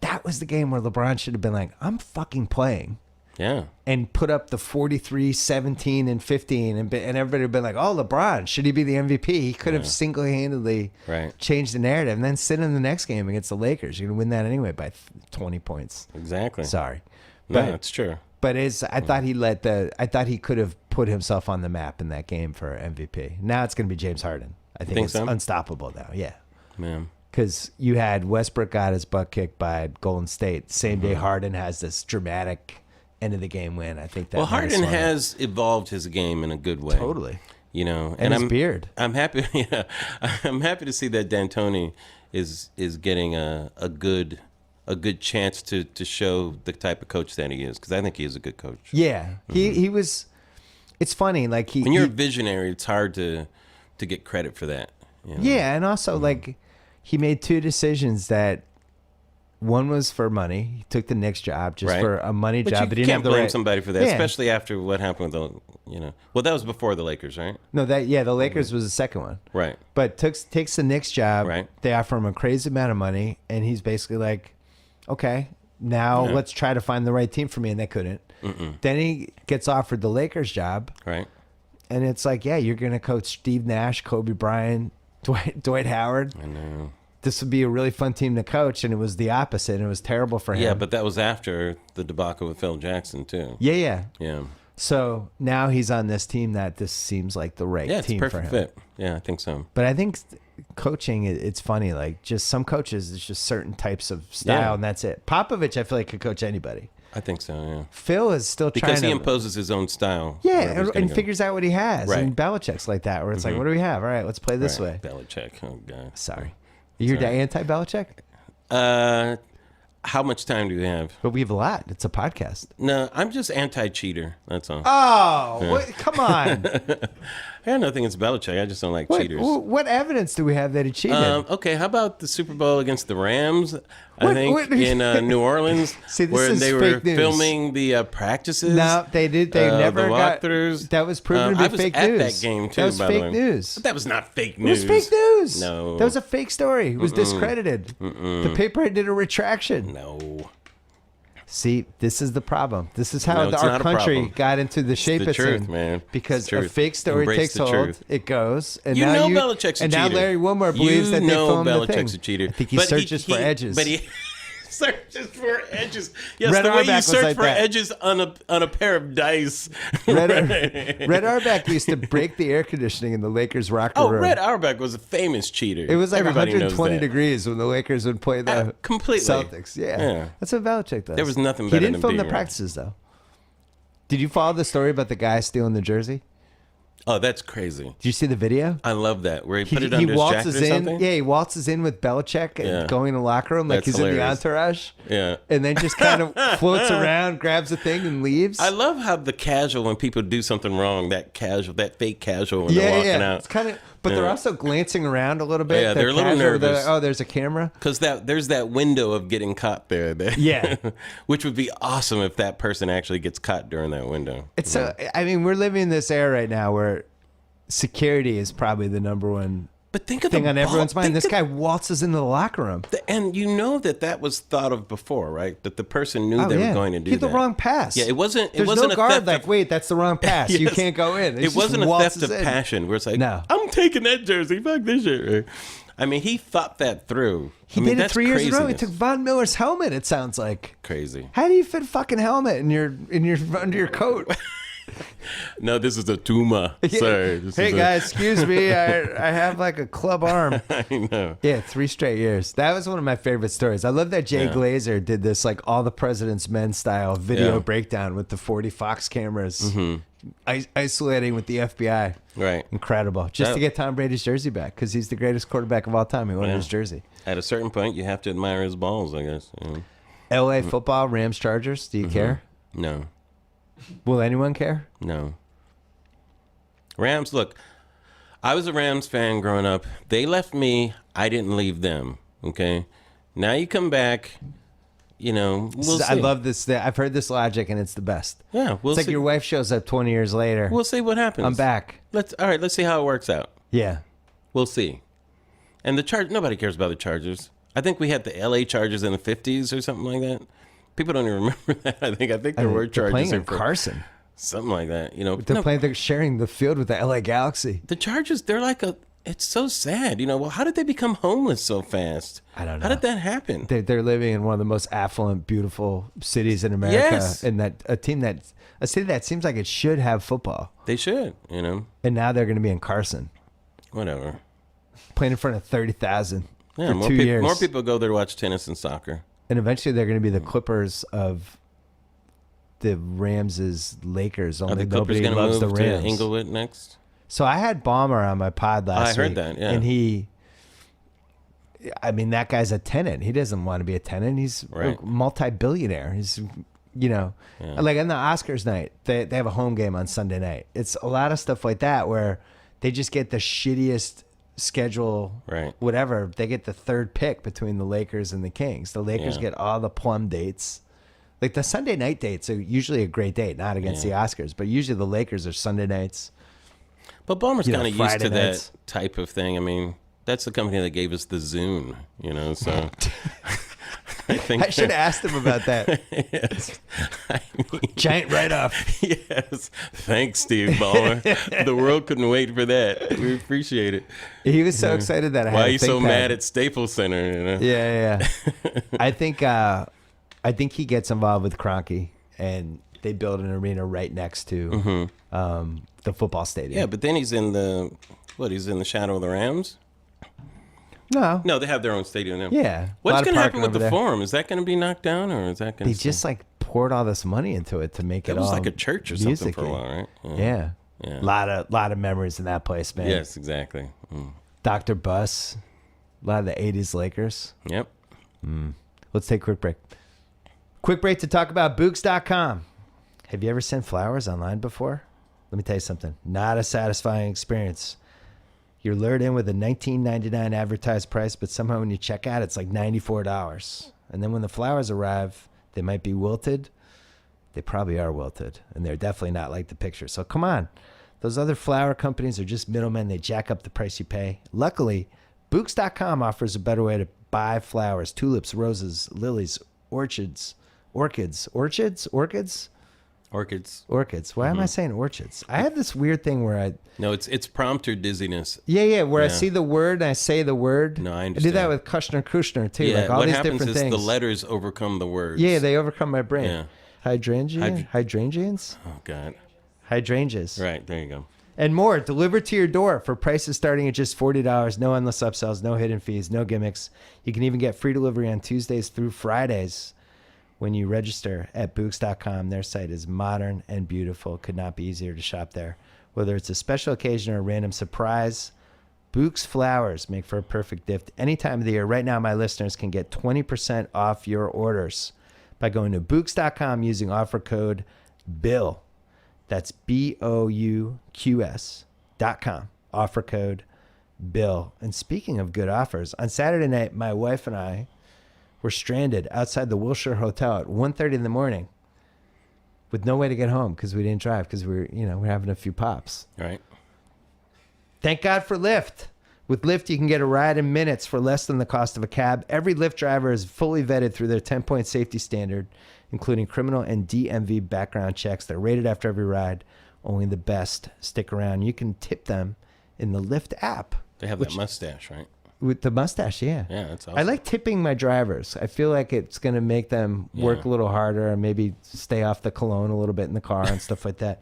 That was the game where LeBron should have been like, I'm fucking playing. Yeah. And put up the 43, 17, and 15. And everybody would have been like, oh, LeBron, should he be the MVP? He could have single-handedly changed the narrative. And then sit in the next game against the Lakers. You're going to win that anyway by 20 points. Exactly. Sorry. No, it's true. But I thought he could have put himself on the map in that game for MVP. Now it's going to be James Harden. I think it's unstoppable now. Yeah. Man. Because you had Westbrook got his butt kicked by Golden State. Same day Harden has this dramatic end of the game win. I think that. Well, Harden has evolved his game in a good way. Totally. You know, and his beard. I'm happy. Yeah, I'm happy to see that D'Antoni is getting a good chance to show the type of coach that he is, because I think he is a good coach. Yeah, he was. It's funny, like when you're a visionary, it's hard to get credit for that. You know? Yeah, and also like he made 2 decisions that. One was for money. He took the Knicks job just for a money job. But you can't blame somebody for that, especially after what happened with the, Well, that was before the Lakers, right? No, the Lakers was the second one. Right. But takes the Knicks job. Right. They offer him a crazy amount of money, and he's basically like, okay, now let's try to find the right team for me, and they couldn't. Then he gets offered the Lakers job. Right. And it's like, yeah, you're going to coach Steve Nash, Kobe Bryant, Dwight Howard. I know. This would be a really fun team to coach, and it was the opposite, and it was terrible for him. Yeah, but that was after the debacle with Phil Jackson, too. Yeah. Yeah. So now he's on this team that this seems like the right team for him. Yeah, it's a perfect fit. Yeah, I think so. But I think coaching, it's funny. Like, just some coaches, it's just certain types of style, and that's it. Popovich, I feel like, could coach anybody. I think so, yeah. Phil is still trying to... Because he imposes his own style. Yeah, and figures out what he has. Right. And Belichick's like that, where it's like, what do we have? All right, let's play this way. Belichick, oh, God. Sorry. You're anti-Belichick? How much time do we have? But we have a lot. It's a podcast. No, I'm just anti-cheater. That's all. Oh, come on. I have nothing against Belichick. I just don't like cheaters. What evidence do we have that he cheated? Okay, how about the Super Bowl against the Rams? In New Orleans, where they were filming the practices. No, they did. They never the got. Walkthroughs. That was proven to be fake news. I was at that game too. That was fake news. But that was not fake news. It was fake news. No, that was a fake story. It was discredited. The paper did a retraction. No. See, this is the problem. This is how our country got into the shape it's truth, in. Man. Because a fake story takes hold, it goes, and Belichick's a cheater. And now Larry Wilmore believes that they filmed the thing. Belichick's a cheater. I think he searches for edges. But he searches for edges. Yes, Red the way Auerbach you search for that. edges on a pair of dice. Red Auerbach used to break the air conditioning in the Lakers locker room. Red Auerbach was a famous cheater. It was like Everybody 120 degrees when the Lakers would play the Celtics. Yeah. That's what Belichick does. There was nothing better than He didn't film the being practices, though. Did you follow the story about the guy stealing the jersey? Oh, that's crazy. Did you see the video? I love that. Where he put it under his jacket or something? Yeah, he waltzes in with Belichick and going in the locker room like he's hilarious. In the entourage. Yeah. And then just kind of floats around, grabs a thing, and leaves. I love how the casual, when people do something wrong, that fake casual when they're walking out. It's kind of, but they're also glancing around a little bit. Yeah, they're a little nervous. There's a camera. Because there's that window of getting caught there. Yeah. Which would be awesome if that person actually gets caught during that window. It's we're living in this era right now where security is probably the number one thing on everyone's mind. This guy waltzes into the locker room. And you know that was thought of before, right? That the person knew they were going to do that. He had the wrong pass. Yeah, it wasn't no a guard theft wait, that's the wrong pass. Yes. You can't go in. It wasn't a theft of passion where it's like, no. I'm taking that jersey. Fuck this shit. I mean, he thought that through. He did it 3 years in a row. He took Von Miller's helmet, it sounds like. Crazy. How do you fit a fucking helmet in your under your coat? No, this is a tumor, sir. Hey guys, excuse me. I have like a club arm. I know. Yeah, 3 straight years. That was one of my favorite stories. I love that Jay Glazer did this like All the President's Men style video breakdown with the 40 Fox cameras, isolating with the FBI. Right. Incredible. Just to get Tom Brady's jersey back because he's the greatest quarterback of all time. He wanted his jersey. At a certain point, you have to admire his balls, I guess. LA football, Rams, Chargers. Do you care? No. Will anyone care? No. Rams, look, I was a Rams fan growing up. They left me. I didn't leave them. Okay. Now you come back, we'll see. I love this. I've heard this logic, and it's the best. Yeah, we'll it's see. like your wife shows up 20 years later. We'll see what happens. I'm back. All right, let's see how it works out. Yeah. We'll see. And nobody cares about the Chargers. I think we had the LA Chargers in the 50s or something like that. People don't even remember that. I think there were Chargers playing in Carson. Something like that. They're sharing the field with the LA Galaxy. The Chargers, they're like it's so sad. Well, how did they become homeless so fast? I don't know. How did that happen? They're living in one of the most affluent, beautiful cities in America. Yes. And a city that seems like it should have football. They should, And now they're going to be in Carson. Whatever. Playing in front of 30,000 for 2 years. More people go there to watch tennis and soccer. And eventually they're going to be the Clippers of the Rams' Lakers. Only nobody loves the Rams. To Inglewood next? So I had Ballmer on my pod last week. I heard that, yeah. And that guy's a tenant. He doesn't want to be a tenant. He's a multi-billionaire. He's, like on the Oscars night, they have a home game on Sunday night. It's a lot of stuff like that where they just get the shittiest schedule, whatever. They get the third pick between the Lakers and the Kings. The Lakers get all the plum dates. Like the Sunday night dates are usually a great date, not against the Oscars, but usually the Lakers are Sunday nights. But Ballmer's kind of used to nights. that type of thing. That's the company that gave us the Zune, so I should have asked him about that. Yes. Giant write-off. Yes. Thanks, Steve Ballmer. The world couldn't wait for that. We appreciate it. He was so excited that I had Why are you so mad at Staples Center? Yeah. I think he gets involved with Kroenke, and they build an arena right next to the football stadium. Yeah, but then he's in the shadow of the Rams? No, they have their own stadium now. Yeah. What's going to happen with the Forum? Is that going to be knocked down, or is that going to... They just poured all this money into it to make it all... It was like a church or something for a while, right? Yeah. A lot of memories in that place, man. Yes, exactly. Dr. Buss, a lot of the 80s Lakers. Yep. Let's take a quick break. Quick break to talk about Books.com. Have you ever sent flowers online before? Let me tell you something. Not a satisfying experience. You're lured in with a $19.99 advertised price, but somehow when you check out, it's like $94. And then when the flowers arrive, they might be wilted. They probably are wilted, and they're definitely not like the picture. So come on. Those other flower companies are just middlemen. They jack up the price you pay. Luckily, Books.com offers a better way to buy flowers: tulips, roses, lilies, orchids. Why am I saying orchids? I have this weird thing where No, it's prompt or dizziness. Yeah, where I see the word and I say the word. No, I understand. I do that with Kushner too. Yeah, like all what these happens different is things. the letters overcome the words. Yeah, they overcome my brain. Yeah. Hydrangeans? Oh, God. Hydrangeas. Right, there you go. And more delivered to your door for prices starting at just $40. No endless upsells, no hidden fees, no gimmicks. You can even get free delivery on Tuesdays through Fridays when you register at Books.com. Their site is modern and beautiful. Could not be easier to shop there. Whether it's a special occasion or a random surprise, Books flowers make for a perfect gift any time of the year. Right now, my listeners can get 20% off your orders by going to Books.com using offer code BILL. That's BOUQS.com. Offer code BILL. And speaking of good offers, on Saturday night, my wife and I were stranded outside the Wilshire Hotel at 1:30 in the morning with no way to get home because we didn't drive because we're having a few pops. Right. Thank God for Lyft. With Lyft, you can get a ride in minutes for less than the cost of a cab. Every Lyft driver is fully vetted through their 10-point safety standard, including criminal and DMV background checks. They're rated after every ride. Only the best stick around. You can tip them in the Lyft app. They have that mustache, right? With the mustache, yeah. Yeah, that's awesome. I like tipping my drivers. I feel like it's going to make them work a little harder and maybe stay off the cologne a little bit in the car and stuff like that.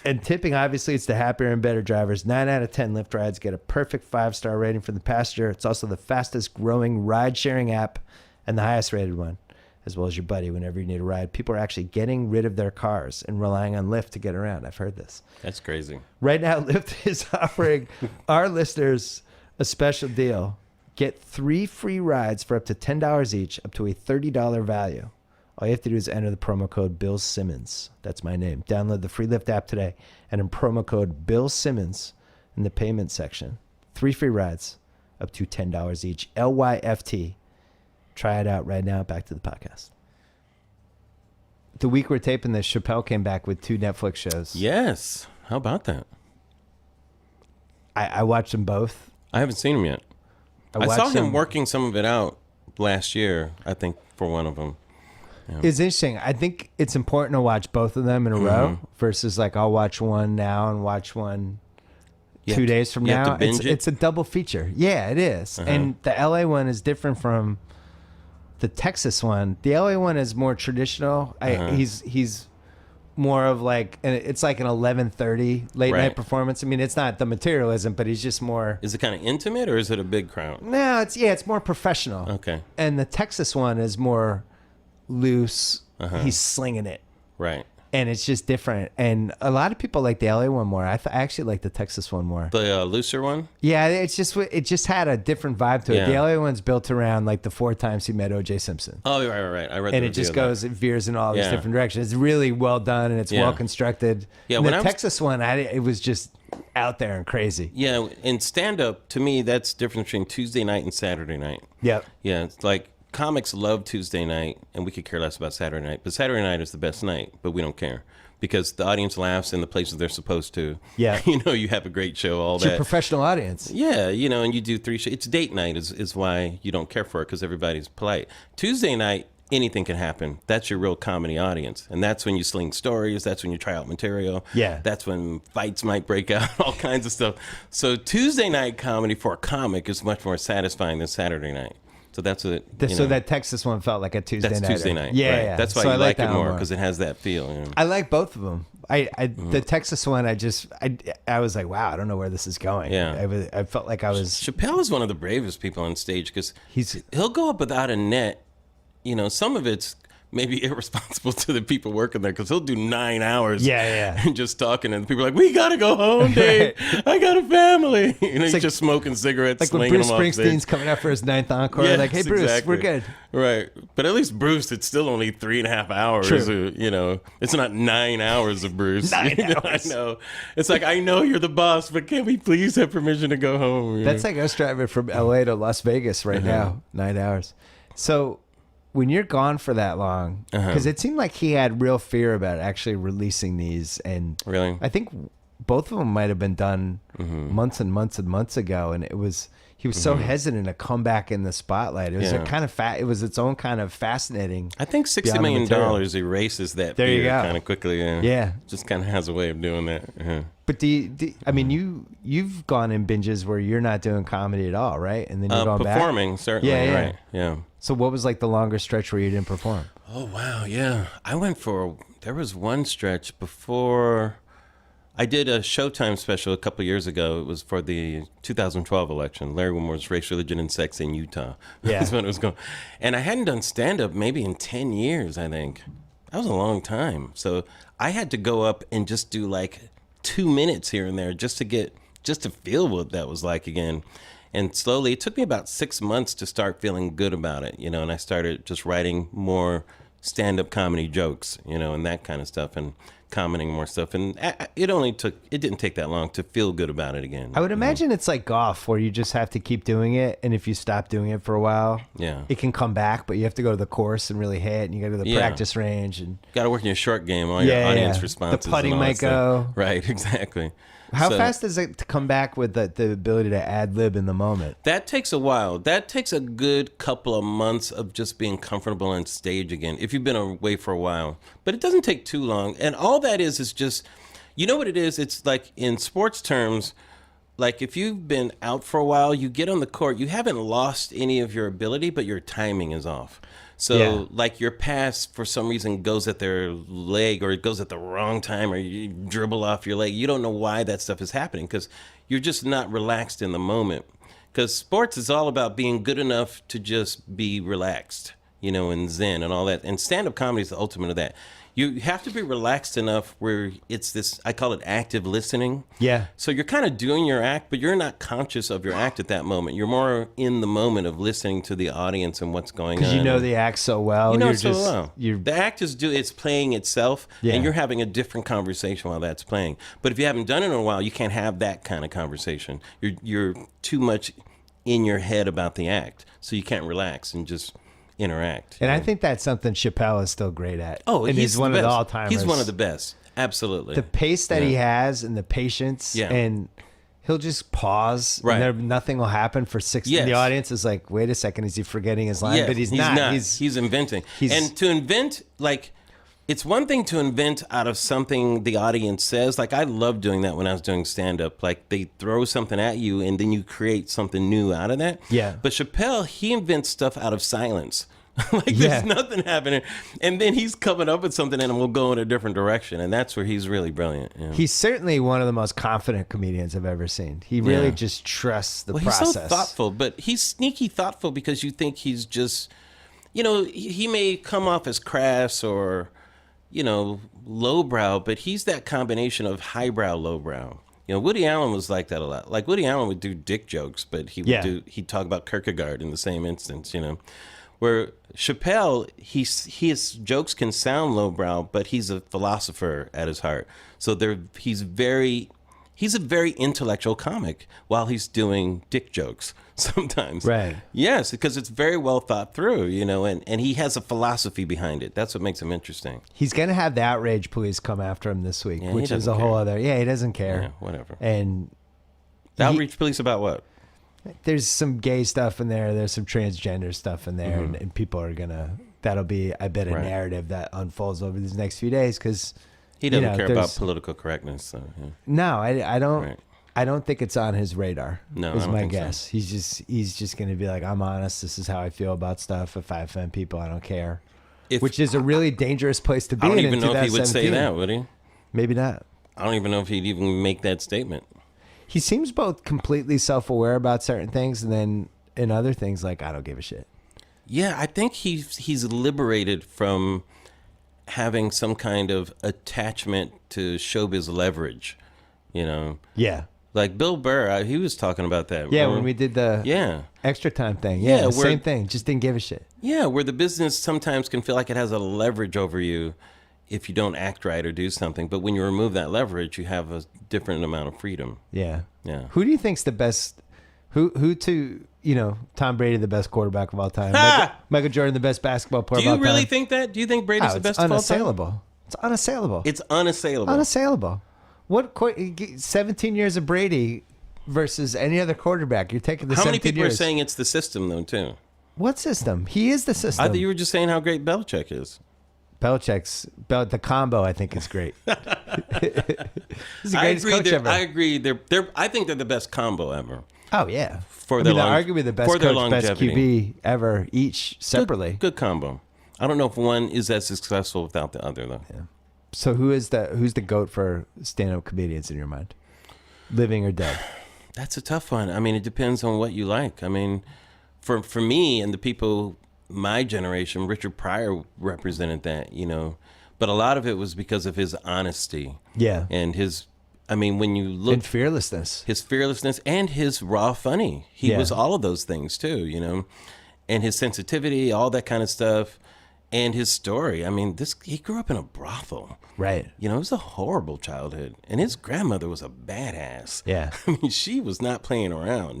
And tipping, obviously, it's the happier and better drivers. 9 out of 10 Lyft rides get a perfect 5-star rating from the passenger. It's also the fastest growing ride-sharing app and the highest rated one, as well as your buddy whenever you need a ride. People are actually getting rid of their cars and relying on Lyft to get around. I've heard this. That's crazy. Right now, Lyft is offering our listeners a special deal. Get 3 free rides for up to $10 each, up to a $30 value. All you have to do is enter the promo code Bill Simmons. That's my name. Download the free Lyft app today and in promo code Bill Simmons in the payment section. 3 free rides, up to $10 each. LYFT. Try it out right now. Back to the podcast. The week we're taping this, Chappelle came back with 2 Netflix shows. Yes. How about that? I watched them both. I haven't seen him yet. I saw him working some of it out last year, I think, for one of them. Yeah. It's interesting. I think it's important to watch both of them in a row versus like I'll watch one now and watch one 2 days from now. It's a double feature. Yeah, it is. And the LA one is different from the Texas one. The LA one is more traditional. He's more of like, it's like an 11:30 late night performance. I mean, it's not the materialism, but he's just more. Is it kind of intimate or is it a big crowd? No, it's more professional. Okay. And the Texas one is more loose. He's slinging it. Right. And it's just different. And a lot of people like the LA one more. I actually like the Texas one more. The looser one? Yeah, it just had a different vibe to it. The LA one's built around like the 4 times he met O.J. Simpson. Oh, right. I read and it just goes, it veers in all these different directions. It's really well done and it's well constructed. Yeah, and the Texas one, it was just out there and crazy. Yeah, in stand-up, to me, that's different between Tuesday night and Saturday night. Yep. Yeah, it's like comics love Tuesday night, and we could care less about Saturday night. But Saturday night is the best night, but we don't care because the audience laughs in the places they're supposed to. Yeah. You have a great show, all that. It's your professional audience. Yeah, and you do 3 shows. It's date night is why you don't care for it because everybody's polite. Tuesday night, anything can happen. That's your real comedy audience. And that's when you sling stories. That's when you try out material. Yeah. That's when fights might break out, all kinds of stuff. So Tuesday night comedy for a comic is much more satisfying than Saturday night. So that's what. So that Texas one felt like a Tuesday night. That's Tuesday night. Yeah, right. yeah. That's why you like it more because it has that feel. I like both of them. The Texas one, I was like, wow, I don't know where this is going. Yeah. I felt like I was. Chappelle is one of the bravest people on stage because he'll go up without a net. Some of it's maybe irresponsible to the people working there because he'll do 9 hours and just talking and people are like, we gotta go home, Dave. I got a family. He's like, just smoking cigarettes, like when Bruce Springsteen's coming out for his 9th encore. Like, hey Bruce, we're good. Right. But at least Bruce, it's still only 3.5 hours. True. It's not 9 hours of Bruce. 9 hours. I know. It's like, I know you're the boss, but can we please have permission to go home? That's like us driving from LA to Las Vegas right now. 9 hours. So when you're gone for that long, because it seemed like he had real fear about actually releasing these, and really, I think both of them might have been done months and months and months ago, and he was so hesitant to come back in the spotlight. It was a kind of it was its own kind of fascinating. I think $60 million erases that there fear kind of quickly. Yeah, just kind of has a way of doing that. But I mean, you've gone in binges where you're not doing comedy at all, right? And then you're going performing, back? Certainly, right? Yeah. So what was like the longer stretch where you didn't perform? Oh wow, yeah. There was one stretch before I did a Showtime special a couple years ago. It was for the 2012 election, Larry Wilmore's Race, Religion, and Sex in Utah. Yeah. That's when it was going. And I hadn't done stand-up maybe in 10 years, I think. That was a long time. So I had to go up and just do like 2 minutes here and there just to feel what that was like again. And slowly, it took me about 6 months to start feeling good about it, and I started just writing more stand-up comedy jokes, and that kind of stuff, and commenting more stuff. And it didn't take that long to feel good about it again. I would imagine it's like golf where you just have to keep doing it. And if you stop doing it for a while, it can come back, but you have to go to the course and really hit, and you got to go to the practice range. And got to work in your short game, all your audience responses. The putting might go. Right, exactly. How fast is it to come back with the ability to ad-lib in the moment? That takes a while. That takes a good couple of months of just being comfortable on stage again, if you've been away for a while. But it doesn't take too long. And all that is just, you know what it is? It's like in sports terms, like if you've been out for a while, you get on the court, you haven't lost any of your ability, but your timing is off. So Yeah. like your pass for some reason goes at their leg, or it goes at the wrong time, or you dribble off your leg. You don't know why that stuff is happening because you're just not relaxed in the moment. Because sports is all about being good enough to just be relaxed, and zen and all that. And stand-up comedy is the ultimate of that. You have to be relaxed enough where it's this, I call it active listening. Yeah. So you're kind of doing your act, but you're not conscious of your act at that moment. You're more in the moment of listening to the audience and what's going on. Because you know the act so well. You know you're it so just, well. You're, The act it's playing itself, Yeah. and you're having a different conversation while that's playing. But if you haven't done it in a while, you can't have that kind of conversation. You're too much in your head about the act, so you can't relax and just interact. and I think that's something Chappelle is still great at. Oh, and he's one the of the best. all-timers. He's one of the best. Absolutely. The pace that he has and the patience, Yeah. and he'll just pause, Right. and nothing will happen for 60. Yes. The audience is like, wait a second, is he forgetting his line? Yeah, But he's not. He's inventing. he's- And to invent, like, it's one thing to invent out of something the audience says. Like, I love doing that when I was doing stand-up. Like, they throw something at you, and then you create something new out of that. Yeah. But Chappelle, he invents stuff out of silence. Like, Yeah. there's nothing happening. And then he's coming up with something, and we'll go in a different direction. And that's where he's really brilliant. Yeah. He's certainly one of the most confident comedians I've ever seen. He really Yeah. just trusts the Well, process. he's so thoughtful, but he's sneaky thoughtful because you think he's just, he may come off as crass or, lowbrow, but he's that combination of highbrow, lowbrow. Woody Allen was like that a lot. Like Woody Allen would do dick jokes, but he'd talk about Kierkegaard in the same instance, Where Chappelle, his jokes can sound lowbrow, but he's a philosopher at his heart. So he's a very intellectual comic while he's doing dick jokes sometimes. Right. Yes, because it's very well thought through, and he has a philosophy behind it. That's what makes him interesting. He's going to have the outrage police come after him this week, Yeah, he which is a doesn't whole care. other. Yeah, he doesn't care. Yeah, whatever. And The outreach police about what? there's some gay stuff in there. There's some transgender stuff in there, and people are that'll be, I bet, a Right. narrative that unfolds over these next few days because He doesn't care about there's- political correctness. So, yeah. No, I don't. Right. I don't think it's on his radar. No, I is don't my think so. guess. He's just going to be like, I'm honest. This is how I feel about stuff. If I offend people, I don't care. Which is a really dangerous place to be. I don't in even know if he would say 2017. that, would he? Maybe not. I don't even know if he'd even make that statement. He seems both completely self-aware about certain things, and then in other things, like, I don't give a shit. Yeah, I think he's liberated from having some kind of attachment to showbiz leverage, Yeah. Like Bill Burr, he was talking about that. Yeah, remember? when we did the Yeah. extra time thing. Yeah, Yeah, where- same thing. Just didn't give a shit. Yeah, where the business sometimes can feel like it has a leverage over you if you don't act right or do something. But when you remove that leverage, you have a different amount of freedom. Yeah. Yeah. Who do you think's the best? Who to Tom Brady the best quarterback of all time? Ha! Michael Jordan the best basketball player Do of you all really time? think that? Do you think Brady's Oh, the it's best of all time? unassailable. It's unassailable. It's unassailable. Unassailable. 17 years of Brady versus any other quarterback? You're taking the How 17 many people years. are saying it's the system, though, too? What system? He is the system. I thought you were just saying how great Belichick is. The combo, I think, is great. He's the I greatest agree. coach ever. I agree. I think they're the best combo ever. Oh yeah, For their they're long- arguably the best for their coach, best longevity. QB ever, each separately. Good combo. I don't know if one is as successful without the other, though. Yeah. So who's the GOAT for stand-up comedians in your mind, living or dead? That's a tough one. I mean, it depends on what you like. I mean, for me and the people my generation, Richard Pryor represented that, but a lot of it was because of his honesty. Yeah, And when you look and fearlessness. his fearlessness and his raw funny. He Yeah. was all of those things too, and his sensitivity, all that kind of stuff, and his story. I mean, he grew up in a brothel. Right. It was a horrible childhood, and his grandmother was a badass. Yeah. I mean, she was not playing around.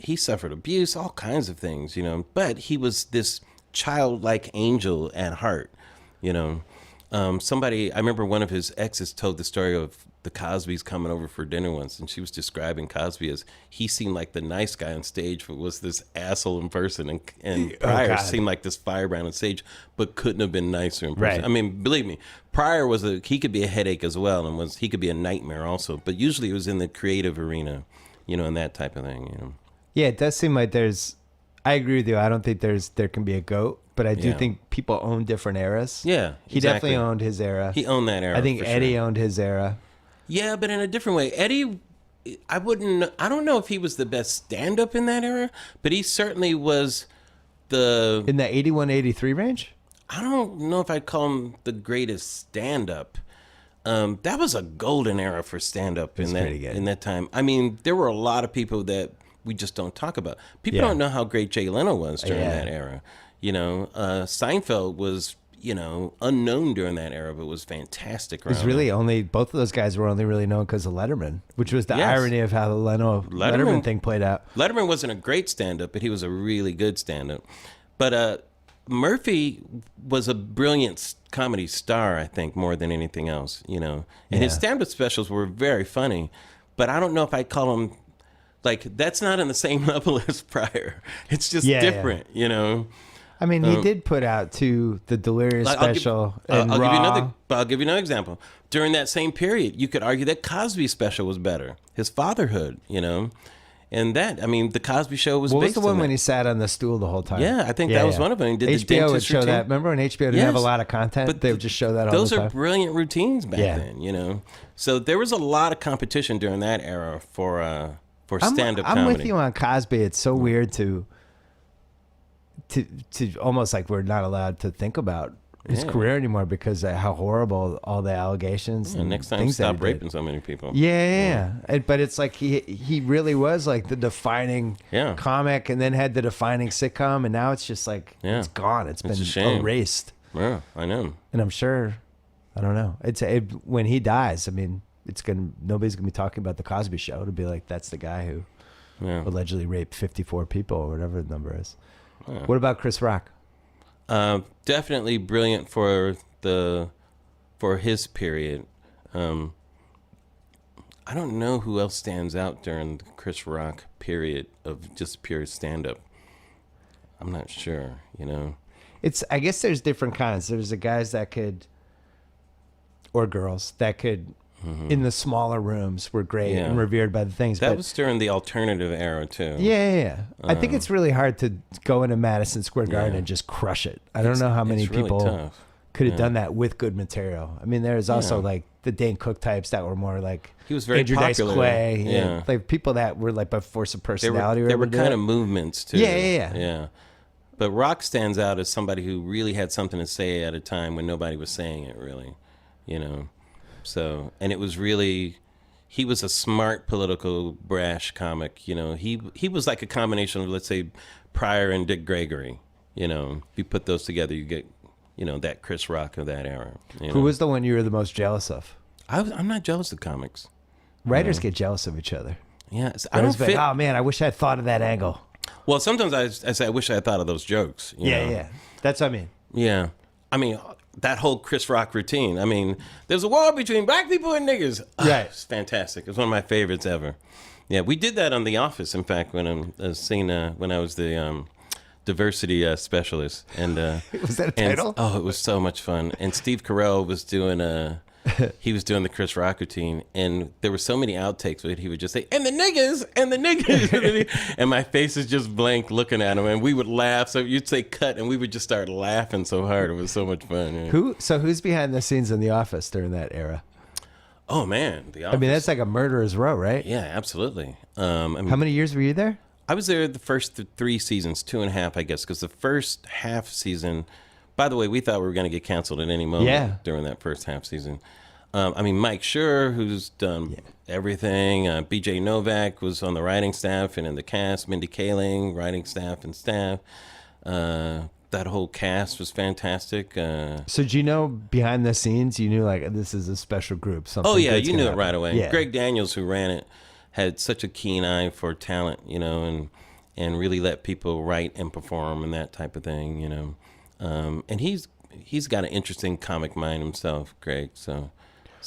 He suffered abuse, all kinds of things. But he was this childlike angel at heart. Somebody, I remember one of his exes told the story of the Cosbys coming over for dinner once, and she was describing Cosby as he seemed like the nice guy on stage, but was this asshole in person, and Pryor seemed like this firebrand on stage, but couldn't have been nicer in person. Right. I mean, believe me, Pryor he could be a headache as well, and he could be a nightmare also, but usually it was in the creative arena, and that type of thing. Yeah, it does seem like I agree with you. I don't think there can be a GOAT, but I do think people own different eras. Yeah, he definitely owned his era. He owned that era. I think Eddie owned his era. Yeah, but in a different way. Eddie, I don't know if he was the best stand-up in that era, but he certainly was in the 81, 83 range. I don't know if I'd call him the greatest stand-up. That was a golden era for stand-up in that time. I mean, there were a lot of people that we just don't talk about. People don't know how great Jay Leno was during that era. Seinfeld was, unknown during that era, but was fantastic. It was really both of those guys were only really known because of Letterman, which was the irony of how the Letterman thing played out. Letterman wasn't a great stand-up, but he was a really good stand-up. But Murphy was a brilliant comedy star, I think, more than anything else, And his stand-up specials were very funny, but I don't know if I'd call him, that's not on the same level as Pryor. It's just different, I mean, he did put out the Delirious special and Raw. I'll give you another example. During that same period, you could argue that Cosby's special was better. His Fatherhood, and the Cosby Show was. What was based the one on when he sat on the stool the whole time? Yeah, I think that was one of them. He did HBO would show routine. that. Remember when HBO didn't have a lot of content, but they would just show that all the time. Those are brilliant routines back then, So there was a lot of competition during that era for stand-up comedy. I'm with you on Cosby. It's so weird to almost like we're not allowed to think about his career anymore because of how horrible all the allegations. And next time, stop raping so many people. Yeah. But it's like he really was like the defining comic, and then had the defining sitcom, and now it's just like it's gone. It's been erased. Yeah, I know. And I'm sure, I don't know. When he dies, I mean, nobody's gonna be talking about the Cosby Show. It'll be like that's the guy who allegedly raped 54 people or whatever the number is. Yeah. What about Chris Rock? Definitely brilliant for his period. I don't know who else stands out during the Chris Rock period of just pure stand-up. I'm not sure. I guess there's different kinds. There's the guys that could, or girls that could. In the smaller rooms were great and revered by the things. That was during the alternative era too. Yeah. I think it's really hard to go into Madison Square Garden and just crush it. I don't know how many people could have done that with good material. I mean, there's also like the Dane Cook types that were more like he was very Andrew popular. Dice Clay, like people that were like by force of personality. There were kind of movements too. Yeah. But Rock stands out as somebody who really had something to say at a time when nobody was saying it. Really, So, and it was really, he was a smart, political, brash comic. He was like a combination of, let's say, Pryor and Dick Gregory. If you put those together, you get, that Chris Rock of that era. Who was the one you were the most jealous of? I'm not jealous of comics. Writers get jealous of each other. Yeah, I don't fit. Oh man, I wish I had thought of that angle. Well, sometimes I say I wish I had thought of those jokes. Yeah. That's what I mean. Yeah, I mean. That whole Chris Rock routine. I mean, there's a war between black people and niggers. Right. It's fantastic. It's one of my favorites ever. Yeah, we did that on The Office, in fact, when when I was the diversity specialist. And was that a title? It was so much fun. And Steve Carell was doing the Chris Rock routine, and there were so many outtakes where he would just say, and the niggers, and my face is just blank looking at him, and we would laugh. So you'd say cut, and we would just start laughing so hard. It was so much fun. Yeah. Who's behind the scenes in The Office during that era? Oh man, The Office. I mean, that's like a murderer's row, right? Yeah, absolutely. How many years were you there? I was there the first 3 seasons, 2.5, I guess, because the first half season. By the way, we thought we were going to get canceled at any moment during that first half season. Mike Schur, who's done everything. B.J. Novak was on the writing staff and in the cast. Mindy Kaling, writing staff and staff. That whole cast was fantastic. So do you know behind the scenes, you knew like this is a special group? Oh, yeah, you knew it right away. Yeah. Greg Daniels, who ran it, had such a keen eye for talent, and really let people write and perform and that type of thing, And he's got an interesting comic mind himself, Greg. So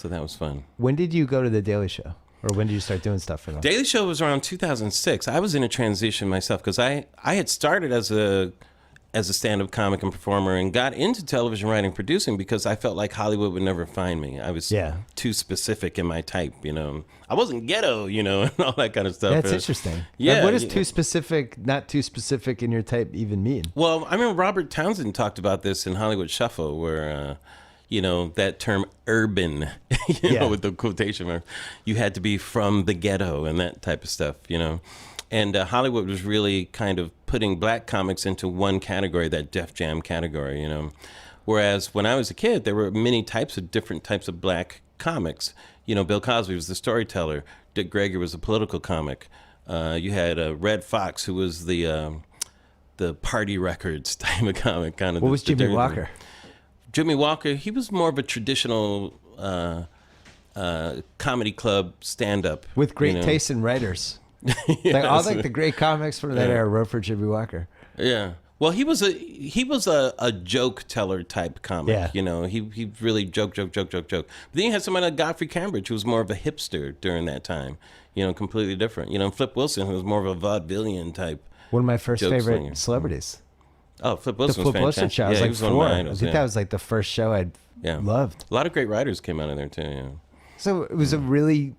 that was fun. When did you go to the Daily Show, or when did you start doing stuff for them? Daily Show was around 2006. I was in a transition myself because I had started as a stand-up comic and performer and got into television writing, producing because I felt like Hollywood would never find me. I was too specific in my type, you know. I wasn't ghetto, you know, and all that kind of stuff. That's interesting. Yeah. What does too specific, not too specific in your type even mean? Well, I remember Robert Townsend talked about this in Hollywood Shuffle where, you know, that term urban, you know, with the quotation mark, you had to be from the ghetto and that type of stuff, you know. And Hollywood was really kind of putting black comics into one category, that Def Jam category, you know. Whereas when I was a kid, there were many different types of black comics. You know, Bill Cosby was the storyteller. Dick Gregory was a political comic. You had Red Fox, who was the party records type of comic. Kind of. What was Jimmy Walker? Jimmy Walker, he was more of a traditional comedy club stand-up. With great taste in writers. Like all like the great comics from that era wrote for Jimmy Walker. Yeah. Well, he was a joke teller type comic. Yeah. You know, he really joke. But then you had somebody like Godfrey Cambridge, who was more of a hipster during that time. You know, completely different. You know, Flip Wilson, who was more of a vaudevillian type. One of my first favorite celebrities. Oh, Flip Wilson the Flip was fantastic. Wilson show. I was like 4. I think that was like the first show I loved. A lot of great writers came out of there too. Yeah. So it was a really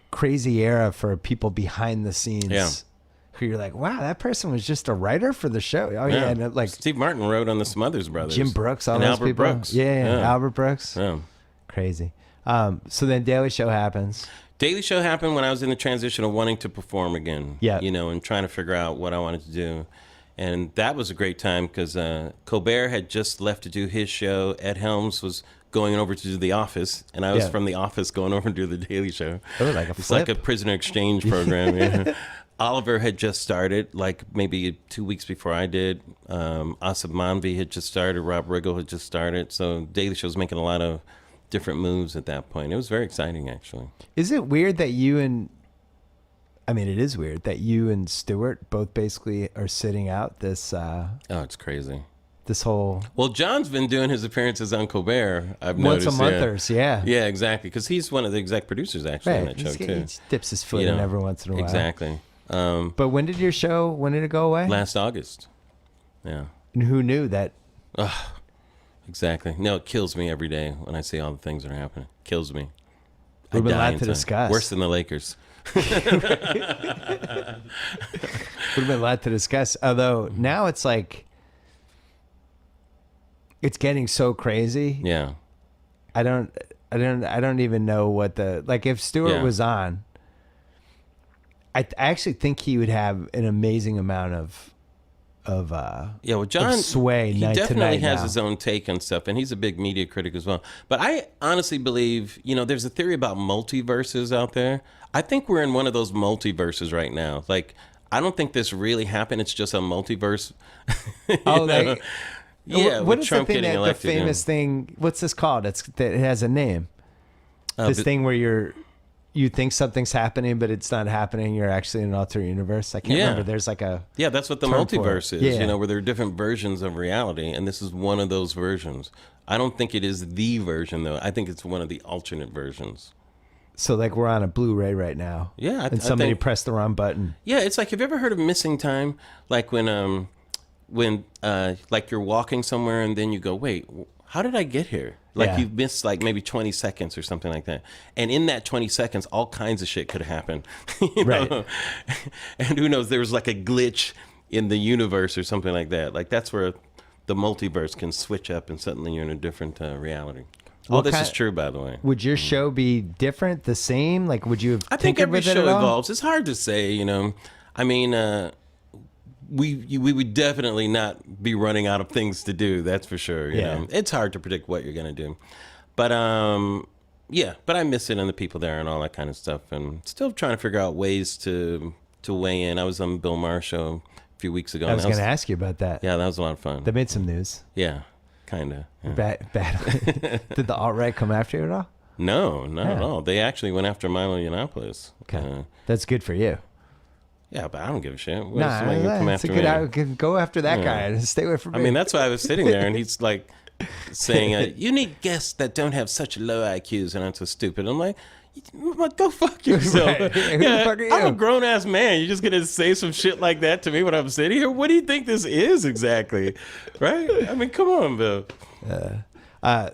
crazy era for people behind the scenes. Yeah. Who you're like, wow, that person was just a writer for the show. Oh yeah, and like Steve Martin wrote on the Smothers Brothers. Jim Brooks, all and those Albert people. Brooks. Yeah, Albert Brooks. Yeah. Crazy. So then Daily Show happens. Daily Show happened when I was in the transition of wanting to perform again. Yeah. You know, and trying to figure out what I wanted to do. And that was a great time because Colbert had just left to do his show. Ed Helms was going over to do The Office, and I was from The Office going over to do The Daily Show. Oh, like a It's flip. like a prisoner exchange program. Yeah. Oliver had just started, like maybe 2 weeks before I did. Asif Manvi had just started. Rob Riggle had just started. So Daily Show was making a lot of different moves at that point. It was very exciting, actually. Is it weird that you and... I mean, it is weird that you and Stewart both basically are sitting out this... Oh, it's crazy. This whole... Well, John's been doing his appearances on Colbert, I've noticed. Once a month or so, yeah. Yeah, exactly. Because he's one of the exec producers, actually, on that show, too. He dips his foot in every once in a while. Exactly. But when did it go away? Last August. Yeah. And who knew that? Exactly. No, it kills me every day when I see all the things that are happening. Kills me. We've been a lot to discuss. Worse than the Lakers. Would have been a lot to discuss. Although now it's like, it's getting so crazy. Yeah. I don't even know what the, like if Stewart was on, I actually think he would have an amazing amount of well, John sway. He definitely has his own take on stuff, and he's a big media critic as well. But I honestly believe, you know, there's a theory about multiverses out there. I think we're in one of those multiverses right now. Like, I don't think this really happened. It's just a multiverse. Oh, like, yeah. What with is Trump the thing getting that elected, the famous thing? What's this called? That it has a name. This thing where you think something's happening, but it's not happening. You're actually in an alternate universe. I can't remember. There's like a that's what the multiverse is. You know, where there are different versions of reality, and this is one of those versions. I don't think it is the version though. I think it's one of the alternate versions. So like we're on a Blu-ray right now. Yeah, and somebody pressed the wrong button. Yeah, it's like, have you ever heard of missing time? Like when like you're walking somewhere and then you go, wait, how did I get here? Like you've missed like maybe 20 seconds or something like that. And in that 20 seconds, all kinds of shit could have happened. You know? Right. And who knows, there was like a glitch in the universe or something like that. Like that's where the multiverse can switch up and suddenly you're in a different reality. All this is true, by the way. Would your show be different, the same? Like, would you have I think every with it show at all? evolves. It's hard to say, you know. I mean, we would definitely not be running out of things to do. That's for sure. You know? It's hard to predict what you're going to do. But, but I miss it and the people there and all that kind of stuff. And still trying to figure out ways to weigh in. I was on Bill Maher's show a few weeks ago. I was going to ask you about that. Yeah, that was a lot of fun. That made some news. Yeah. Kind of. Yeah. Bad. Did the alt-right come after you at all? No, not at all. They actually went after Milo Yiannopoulos. Okay. That's good for you. Yeah, but I don't give a shit. Go after that guy and stay away from me. I mean, that's why I was sitting there, and he's like, saying, "You need guests that don't have such low IQs and aren't so stupid." I'm like, go fuck yourself. Right. Who the fuck are you? I'm a grown ass man. You're just gonna say some shit like that to me when I'm sitting here? What do you think this is exactly? Right? I mean, come on, Bill.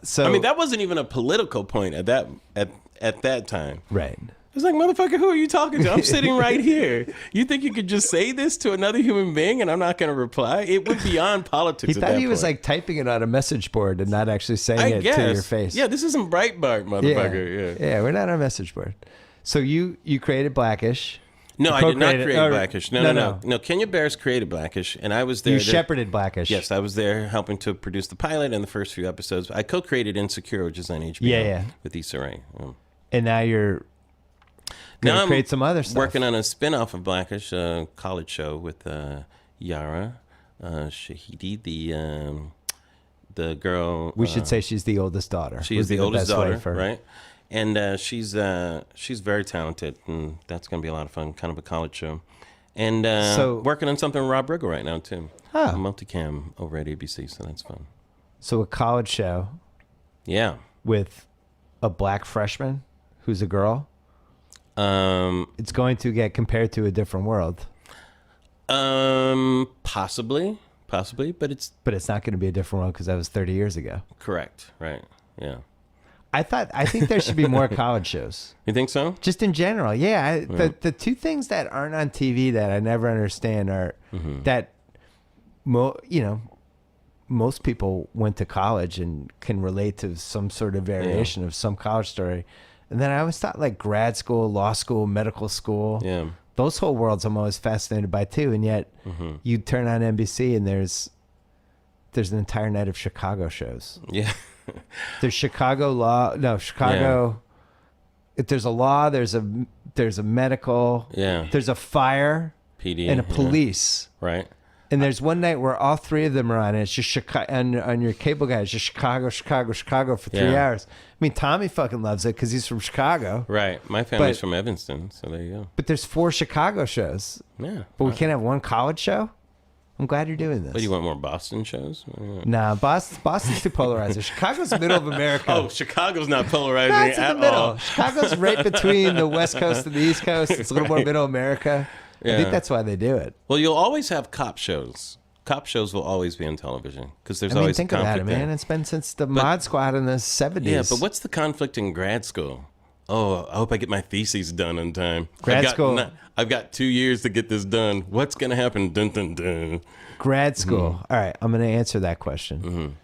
So I mean, that wasn't even a political point at that time. right. It's like, motherfucker, who are you talking to? I'm sitting right here. You think you could just say this to another human being and I'm not going to reply? It went beyond politics. He thought he was like typing it on a message board and not actually saying I it guess. to your face. Yeah, this isn't Breitbart, motherfucker. Yeah. We're not on a message board. So you created Blackish. No, You I did not co-created- create or- Blackish. No. Kenya Barris created Blackish, and I was there. You shepherded Blackish. Yes, I was there helping to produce the pilot and the first few episodes. I co-created Insecure, which is on HBO. Yeah. With Issa Rae. And now you're Now gonna I'm create some other stuff. working on a spin-off of Blackish, a college show with Yara Shahidi, the girl. We should say she's the oldest daughter. She would is be the oldest best way daughter, for- right? And she's very talented, and that's going to be a lot of fun, kind of a college show. And So- working on something with Rob Riggle right now, too. Oh. A multicam over at ABC, so that's fun. So a college show Yeah. with a black freshman who's a girl. It's going to get compared to a different world, Possibly, but it's but it's not going to be a different world because that was 30 years ago. correct, right? Yeah. I think there should be more college shows. You think so? Just in general, yeah. The two things that aren't on TV that I never understand are that, most people went to college and can relate to some sort of variation of some college story. And then I always thought like grad school, law school, medical school, Yeah. those whole worlds I'm always fascinated by too. And yet you turn on NBC and there's an entire night of Chicago shows. Yeah. There's Chicago. If there's a law, there's a medical, Yeah. there's a fire PD. and a yeah. police. Right. And there's one night where all three of them are on, and it's just Chicago, on your cable guy, it's just Chicago for 3 Yeah. hours. I mean, Tommy fucking loves it because he's from Chicago. Right. My family's But- from Evanston, so there you go. But there's 4 Chicago shows, Yeah. but we can't have one college show. I'm glad you're doing this. What, do you want more Boston shows? Nah, Boston's too polarizing. Chicago's the middle of America. Oh, Chicago's not polarizing No, it's in at the middle. all. Chicago's right between the West Coast and the East Coast. It's a little more middle America. I Yeah. think that's why they do it. Well, you'll always have cop shows. Cop shows will always be on television because there's I mean, always think a about conflict it, man. there. It's been since the Mod Squad in the 70s. Yeah, but what's the conflict in grad school? Oh, I hope I get my thesis done on time. Grad school. I've got 2 years to get this done. What's gonna happen? Dun dun dun. Grad school. All right, I'm going to answer that question.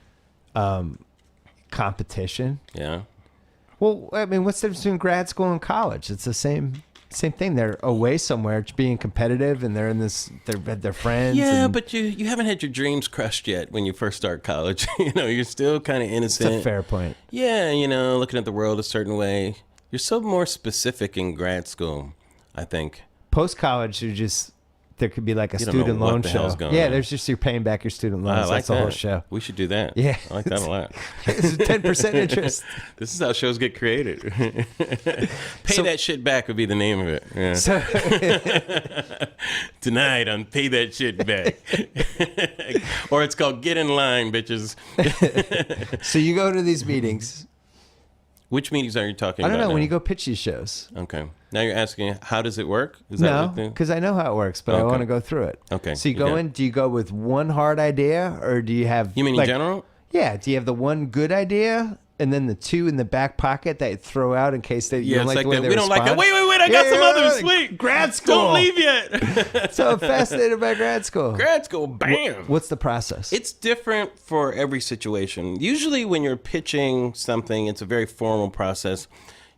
Competition. Yeah. Well, I mean, what's the difference between grad school and college? It's the same thing. They're away somewhere being competitive, and they're in this. They're friends. Yeah, and but you haven't had your dreams crushed yet when you first start college. You're still kind of it's innocent. a fair point. Yeah, looking at the world a certain way. You're so more specific in grad school, I think. Post college, there could be like a You don't know student what loan the show. hell's going Yeah, on. there's just you're paying back your student I loans. like That's the that. whole show. We should do that. Yeah. I like that a lot. It's 10% interest. This is how shows get created. Pay So- that shit back would be the name of it. Yeah. So, Tonight on Pay That Shit Back. Or it's called Get in Line, bitches. so you go to these meetings. Which meetings are you talking I about? don't know now? when you go pitch these shows. Okay. Now you're asking, how does it work? Is No, what the- because I know how it works, but I Okay. want to go through it. Okay, So you go okay. in. Do you go with one hard idea, or do you have? You mean in general? Yeah. Do you have the one good idea and then the 2 in the back pocket that you throw out in case you Yeah, don't it's like like the way that. they We don't like it. respond? Wait, I got some others. Wait. Grad school. Don't leave yet. So I'm fascinated by grad school. Grad school, bam. What's the process? It's different for every situation. Usually when you're pitching something, it's a very formal process.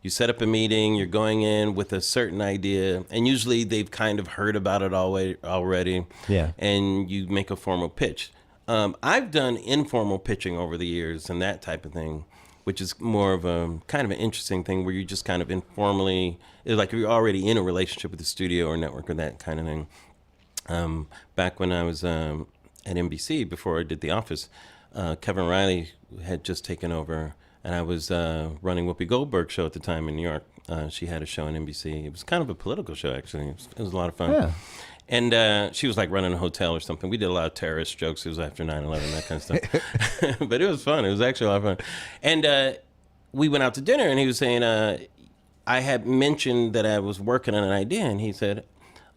You set up a meeting, you're going in with a certain idea, and usually they've kind of heard about it already. Yeah. And you make a formal pitch. I've done informal pitching over the years and that type of thing, which is more of a kind of an interesting thing where you just kind of informally, like if you're already in a relationship with the studio or network or that kind of thing. Back when I was at NBC, before I did The Office, Kevin Riley had just taken over, and I was running Whoopi Goldberg's show at the time in New York. She had a show on NBC. It was kind of a political show, actually. It was a lot of fun. Yeah. And she was like running a hotel or something. We did a lot of terrorist jokes. It was after 9/11, that kind of stuff. But it was fun. It was actually a lot of fun. And we went out to dinner, and he was saying, I had mentioned that I was working on an idea, and he said,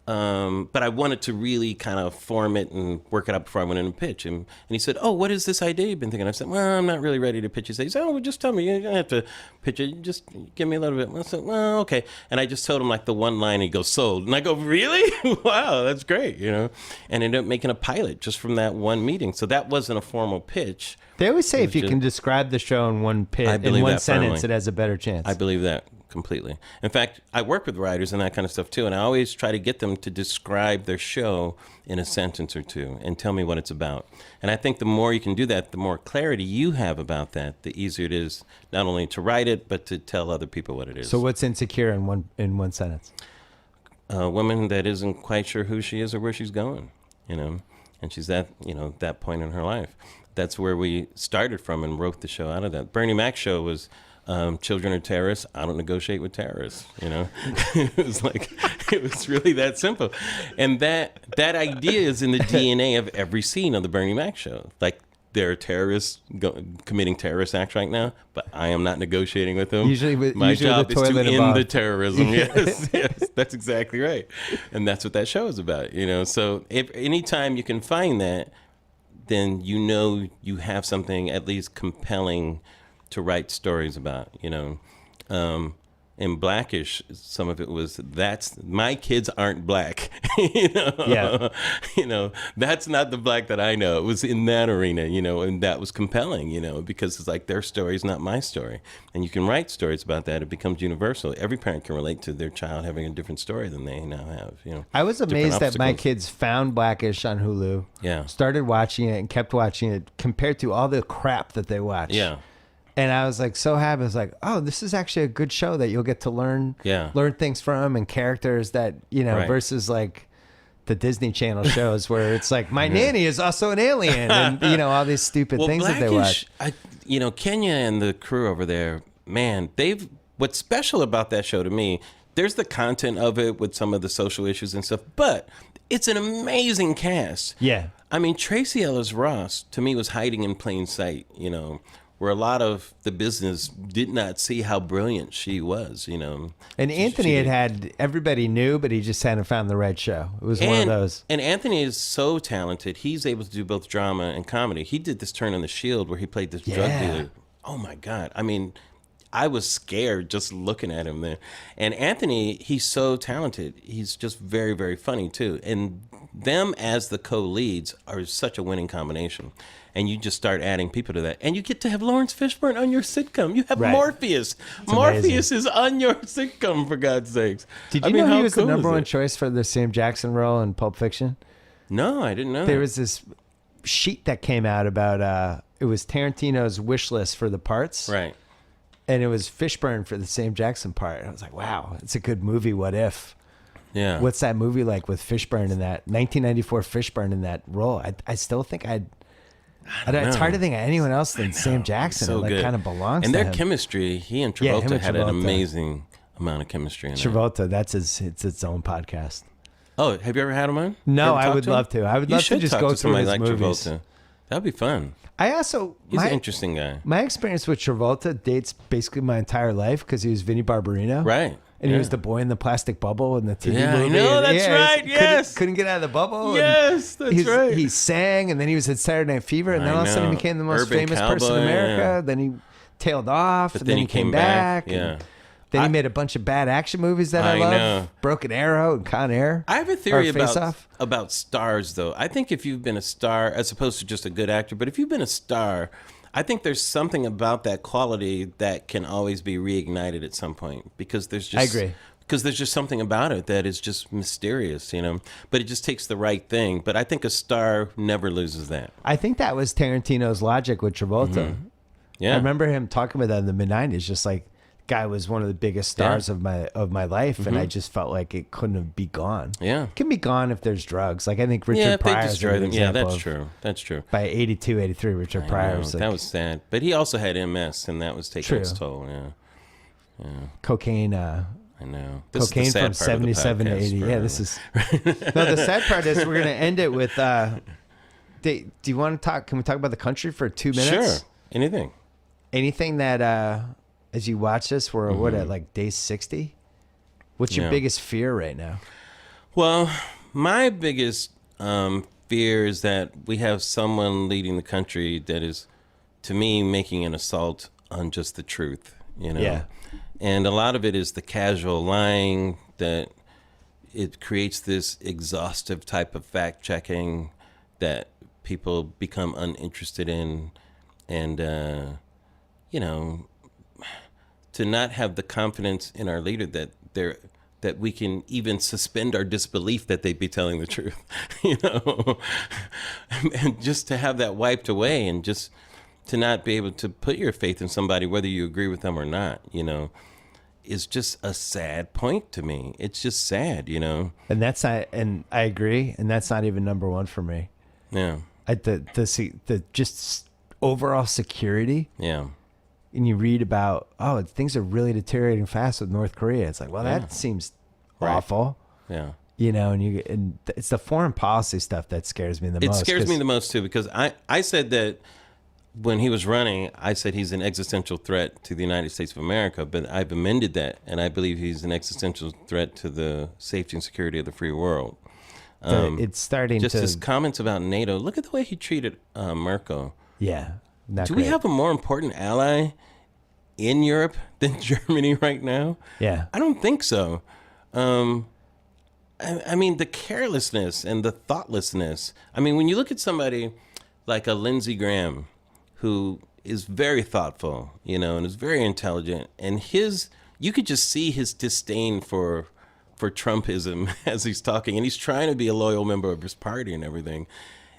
but I wanted to really kind of form it and work it out before I went in and pitch. And he said, oh, what is this idea you've been thinking? I said, well, I'm not really ready to pitch it. He said, oh, well, just tell me. You don't have to pitch it. Just give me a little bit. I said, well, okay. And I just told him like the one line. He goes, sold. And I go, really? Wow, that's great, And ended up making a pilot just from that one meeting. So that wasn't a formal pitch. They always say if you can describe the show in one in one sentence, it has a better chance. I believe that completely. In fact, I work with writers and that kind of stuff too, and I always try to get them to describe their show in a sentence or two and tell me what it's about. And I think the more you can do that, the more clarity you have about that, the easier it is not only to write it, but to tell other people what it is. So what's Insecure in one sentence? A woman that isn't quite sure who she is or where she's going, and she's at, that point in her life. That's where we started from and wrote the show out of that. Bernie Mac's show was children are terrorists. I don't negotiate with terrorists. It was really that simple. And that idea is in the DNA of every scene of the Bernie Mac show. Like, there are terrorists committing terrorist acts right now, but I am not negotiating with them. My job is to end the terrorism. Yes, that's exactly right. And that's what that show is about. So if anytime you can find that, then you have something at least compelling to write stories about, In Blackish, some of it was, my kids aren't black, Yeah. That's not the black that I know. It was in that arena, and that was compelling, because it's like their story is not my story. And you can write stories about that. It becomes universal. Every parent can relate to their child having a different story than they now have, I was amazed that my kids found Blackish on Hulu. Yeah. Started watching it and kept watching it compared to all the crap that they watch. Yeah. And I was like so happy. I was like, oh, this is actually a good show that you'll get to learn things from and characters that, Right. versus like the Disney Channel shows where it's like, my nanny is also an alien and, all these stupid things that they watch. Kenya and the crew over there, man, what's special about that show to me, there's the content of it with some of the social issues and stuff, but it's an amazing cast. Yeah. I mean, Tracy Ellis Ross, to me, was hiding in plain sight, where a lot of the business did not see how brilliant she was, And Anthony had everybody knew, but he just hadn't found the right show. It was one of those. And Anthony is so talented. He's able to do both drama and comedy. He did this Turn on the Shield where he played this drug dealer. Oh, my God. I mean, I was scared just looking at him there. And Anthony, he's so talented. He's just very, very funny, too. And them as the co-leads are such a winning combination. And you just start adding people to that. And you get to have Lawrence Fishburne on your sitcom. You have Morpheus. Morpheus is on your sitcom, for God's sakes. Did you know he was the number one choice for the Sam Jackson role in Pulp Fiction? No, I didn't know. There was this sheet that came out about, it was Tarantino's wish list for the parts. Right. And it was Fishburne for the Sam Jackson part. I was like, wow, it's a good movie. What if? Yeah. What's that movie like with Fishburne in that 1994 Fishburne in that role? I still think it's hard to think of anyone else than Sam Jackson. So it kind of belongs and to their him. Chemistry, he and Travolta had an amazing amount of chemistry in Travolta, it's its own podcast. Oh, have you ever had him on? No, I would love to. I would love to just go through his movies. Travolta. That'd be fun. He's an interesting guy. My experience with Travolta dates basically my entire life because he was Vinnie Barbarino. Right. And he was the boy in the plastic bubble in the TV movie. I know, that's right, yes. Couldn't get out of the bubble. Yes, that's right. He sang, and then he was at Saturday Night Fever, and then all of a sudden he became the most famous person in America. Yeah. Then he tailed off, and then he came back. Yeah. Then he made a bunch of bad action movies that I love. Know. Broken Arrow and Con Air. I have a theory about stars, though. I think if you've been a star, as opposed to just a good actor, but if you've been a star, I think there's something about that quality that can always be reignited at some point because there's just. I agree. Because there's just something about it that is just mysterious, But it just takes the right thing. But I think a star never loses that. I think that was Tarantino's logic with Travolta. Mm-hmm. Yeah, I remember him talking about that in the mid-90s. Just like, guy was one of the biggest stars of my life, and I just felt like it couldn't be gone. Yeah, it can be gone if there's drugs. Like I think Richard Pryor destroy them. Yeah, that's true. That's true. By 82, 83, Richard Pryor was like, that was sad. But he also had MS, and that was taking its toll. Yeah. Cocaine. I know. This Cocaine is the from sad part of the 77 to podcast 80. Yeah, forever. this is. No, the sad part is we're going to end it with. Do you want to talk? Can we talk about the country for 2 minutes? Sure. Anything. Anything that, as you watch this, we're what at like day 60? What's your biggest fear right now? Well, my biggest fear is that we have someone leading the country that is, to me, making an assault on just the truth, you know? Yeah. And a lot of it is the casual lying that it creates this exhaustive type of fact checking that people become uninterested in. And, you know, to not have the confidence in our leader that we can even suspend our disbelief that they'd be telling the truth, you know, and just to have that wiped away and just to not be able to put your faith in somebody, whether you agree with them or not, you know, is just a sad point to me. It's just sad, you know. And that's not, and I agree, and that's not even number one for me. Yeah. The just overall security. Yeah. And you read about, oh, things are really deteriorating fast with North Korea. It's like, well, that seems awful. Yeah. You know, and it's the foreign policy stuff that scares me the most. It scares me the most too, because I said that when he was running, I said he's an existential threat to the United States of America, but I've amended that, and I believe he's an existential threat to the safety and security of the free world. It's starting just to... his comments about NATO. Look at the way he treated Merkel. Yeah. Do we have a more important ally in Europe than Germany right now? Yeah. I don't think so. I mean, the carelessness and the thoughtlessness. I mean, when you look at somebody like a Lindsey Graham, who is very thoughtful, you know, and is very intelligent, and you could just see his disdain for Trumpism as he's talking, and he's trying to be a loyal member of his party and everything.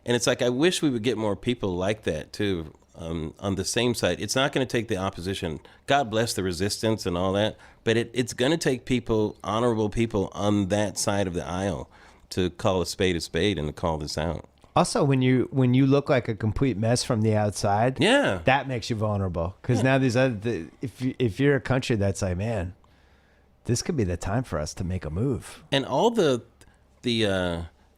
And it's like, I wish we would get more people like that too, on the same side. It's not going to take the opposition. God bless the resistance and all that, but it's going to take people, honorable people on that side of the aisle, to call a spade and to call this out. Also, when you look like a complete mess from the outside, yeah, that makes you vulnerable. Because now these other, if you're a country that's like, man, this could be the time for us to make a move. And all the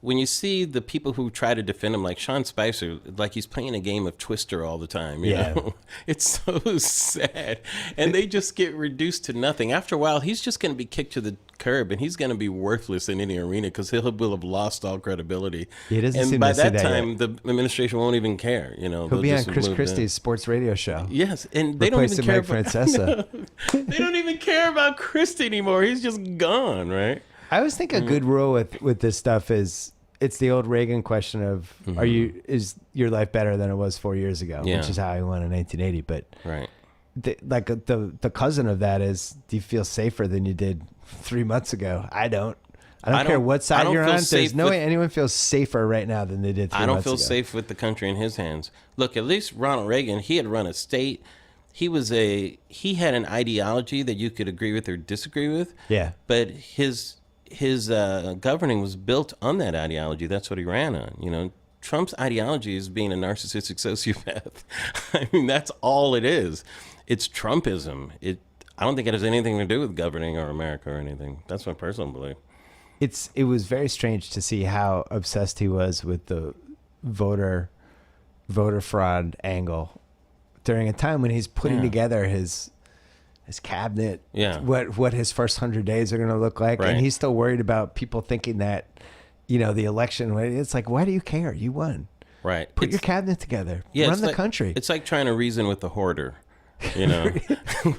when you see the people who try to defend him, like Sean Spicer, like he's playing a game of Twister all the time. You know? It's so sad. And they just get reduced to nothing. After a while, he's just going to be kicked to the curb, and he's going to be worthless in any arena because he will have lost all credibility. He doesn't and seem by to see that that time, yet. the administration won't even care. You know, He'll be on just Chris move Christie's sports radio show. Yes, and they don't even care Mike Francesa. They don't even care about Christie anymore. He's just gone, right? I always think a good rule with this stuff is, it's the old Reagan question of, is your life better than it was 4 years ago? Yeah. Which is how he won in 1980. But right. The cousin of that is, do you feel safer than you did 3 months ago? I don't care what side you're on. There's no way anyone feels safer right now than they did 3 months ago. I don't feel safe with the country in his hands. Look, at least Ronald Reagan, he had run a state. He had an ideology that you could agree with or disagree with. Yeah. But his governing was built on that ideology. That's what he ran on. You know, Trump's ideology is being a narcissistic sociopath. I mean, that's all it is. It's Trumpism. I don't think it has anything to do with governing or America or anything. That's my personal belief. It was very strange to see how obsessed he was with the voter fraud angle during a time when he's putting together his cabinet, what his first 100 days are going to look like. Right. And he's still worried about people thinking that, you know, the election, it's like, why do you care? You won. Right. Put your cabinet together. Run the country. It's like trying to reason with the hoarder, you know,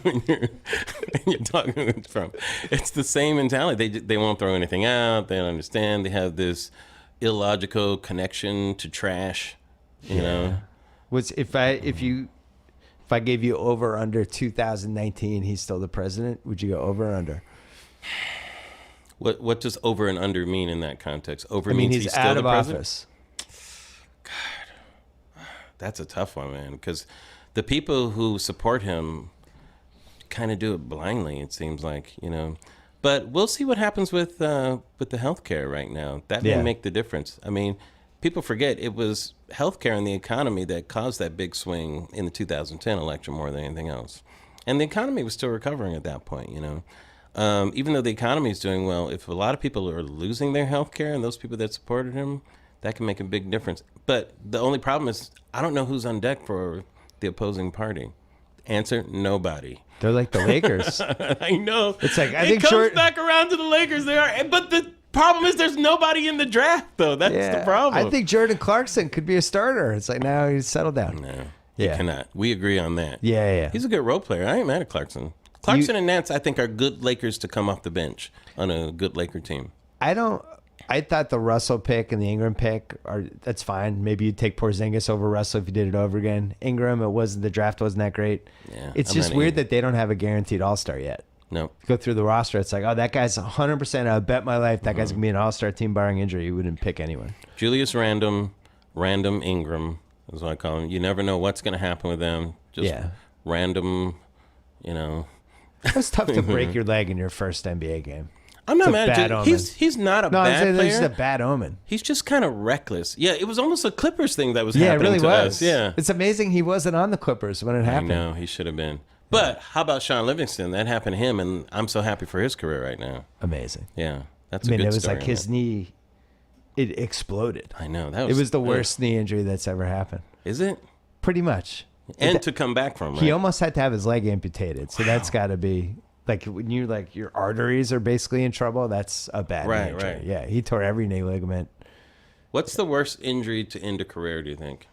when you're talking with Trump. It's the same mentality. They won't throw anything out. They don't understand. They have this illogical connection to trash, you know. If I gave you over under 2019, he's still the president, would you go over or under? What does over and under mean in that context? Over means he's still out the of president? office. God, that's a tough one, man, because the people who support him kind of do it blindly, it seems like, you know. But we'll see what happens with the healthcare right now. That may make the difference. I mean, people forget it was healthcare and the economy that caused that big swing in the 2010 election more than anything else. And the economy was still recovering at that point, you know. Even though the economy is doing well, if a lot of people are losing their health care and those people that supported him, that can make a big difference. But the only problem is I don't know who's on deck for the opposing party. Answer, nobody. They're like the Lakers. I know. It's like, I it think comes back around to the Lakers. They are, but the problem is there's nobody in the draft, though. That's the problem. I think Jordan Clarkson could be a starter. It's like, now he's settled down. No, he cannot. We agree on that. Yeah. He's a good role player. I ain't mad at Clarkson. Clarkson and Nance, I think, are good Lakers to come off the bench on a good Laker team. I thought the Russell pick and the Ingram pick that's fine. Maybe you'd take Porzingis over Russell if you did it over again. Ingram, the draft wasn't that great. Yeah, it's just weird that they don't have a guaranteed All-Star yet. No. Go through the roster, it's like, oh, that guy's 100%. I bet my life that guy's gonna be an All-Star team barring injury. You wouldn't pick anyone. Julius Random Ingram is what I call him. You never know what's gonna happen with them. Just random, It's tough to break your leg in your first NBA game. I'm not mad at you. He's not a bad player. He's a bad omen. He's just kind of reckless. Yeah, it was almost a Clippers thing that was happening it really to was. us. Yeah, it's amazing he wasn't on the Clippers when it happened. I know, he should have been. But how about Sean Livingston? That happened to him, and I'm so happy for his career right now. Amazing. Yeah, that's a good story. It was like his knee, it exploded. I know. It was the worst knee injury that's ever happened. Is it? Pretty much. And to come back from, right? He almost had to have his leg amputated, so that's got to be... Like when your arteries are basically in trouble, that's a bad knee injury. Right. Yeah, he tore every knee ligament. What's the worst injury to end a career, do you think?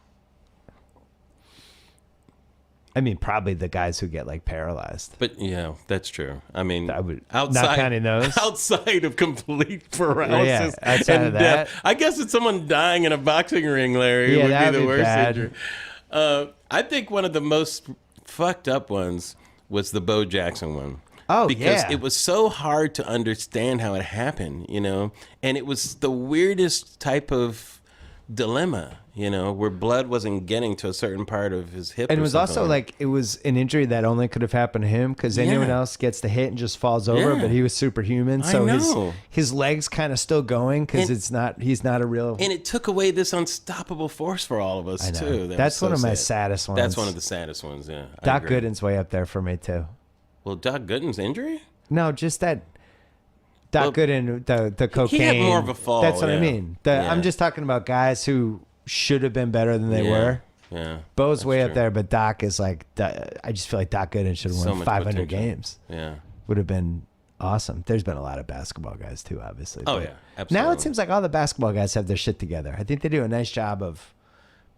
I mean, probably the guys who get like paralyzed. But yeah, that's true. I mean, not counting those. Outside of complete paralysis outside of death. that. I guess it's someone dying in a boxing ring, Larry, would be the worst injury. I think one of the most fucked up ones was the Bo Jackson one. Oh, because it was so hard to understand how it happened, and it was the weirdest type of dilemma, where blood wasn't getting to a certain part of his hip. And it was also like it was an injury that only could have happened to him because anyone else gets the hit and just falls over, but he was superhuman. So his leg's kind of still going because he's not a real. And it took away this unstoppable force for all of us, too. That's one of my saddest ones. That's one of the saddest ones, yeah. Doc Gooden's way up there for me, too. Well, Doc Gooden's injury? No, just that Doc Gooden, the cocaine. He had more of a fall. That's what I mean. I'm just talking about guys who should have been better than they were. Yeah. Bo's way up there, but Doc is like, I just feel like Doc Gooden should have won 500 games. Yeah. Would have been awesome. There's been a lot of basketball guys too, obviously. Oh, yeah. Absolutely. Now it seems like all the basketball guys have their shit together. I think they do a nice job of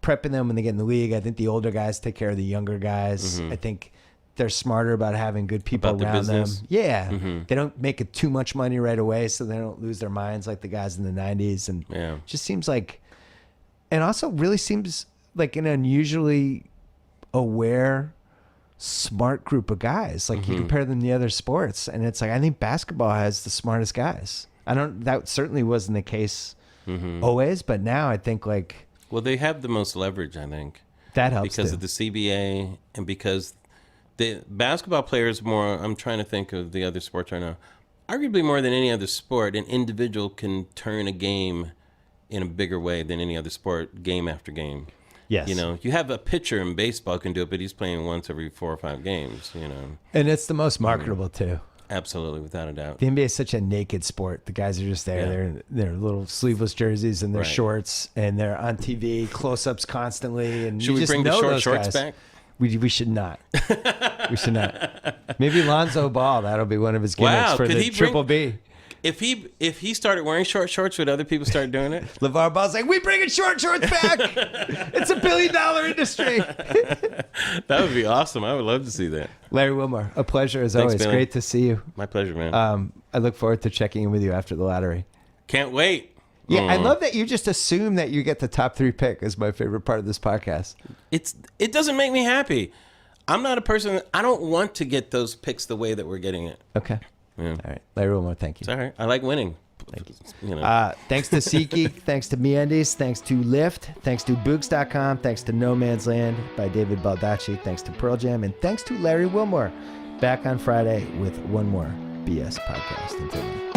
prepping them when they get in the league. I think the older guys take care of the younger guys. I think they're smarter about having good people around them. Yeah. They don't make it too much money right away, so they don't lose their minds like the guys in the 90s. And it just seems like, and also really seems like an unusually aware, smart group of guys. Like you compare them to the other sports, and it's like, I think basketball has the smartest guys. That certainly wasn't the case always, but now I think like. Well, they have the most leverage, I think. That helps because of the CBA and because the basketball players more, I'm trying to think of the other sports right now. Arguably more than any other sport, an individual can turn a game in a bigger way than any other sport, game after game. Yes. You have a pitcher in baseball can do it, but he's playing once every 4 or 5 games, And it's the most marketable too. Absolutely, without a doubt. The NBA is such a naked sport. The guys are just there. They're in their little sleeveless jerseys and their shorts, and they're on TV, close-ups constantly. And should we bring the short shorts back? We should not. We should not. Maybe Lonzo Ball. That'll be one of his gimmicks for the Triple B. If he started wearing short shorts, would other people start doing it? LeVar Ball's like, we bringing short shorts back. It's $1 billion industry. That would be awesome. I would love to see that. Larry Wilmore, a pleasure as always. Billy. Great to see you. My pleasure, man. I look forward to checking in with you after the lottery. Can't wait. Yeah, I love that you just assume that you get the top 3 pick is my favorite part of this podcast. It doesn't make me happy. I'm not a person, I don't want to get those picks the way that we're getting it. Okay. Yeah. All right. Larry Wilmore, thank you. It's all right. I like winning. Thank you. Thanks to SeatGeek, thanks to MeUndies, thanks to Lyft, thanks to Books.com, thanks to No Man's Land by David Baldacci, thanks to Pearl Jam, and thanks to Larry Wilmore. Back on Friday with one more BS podcast. Until then.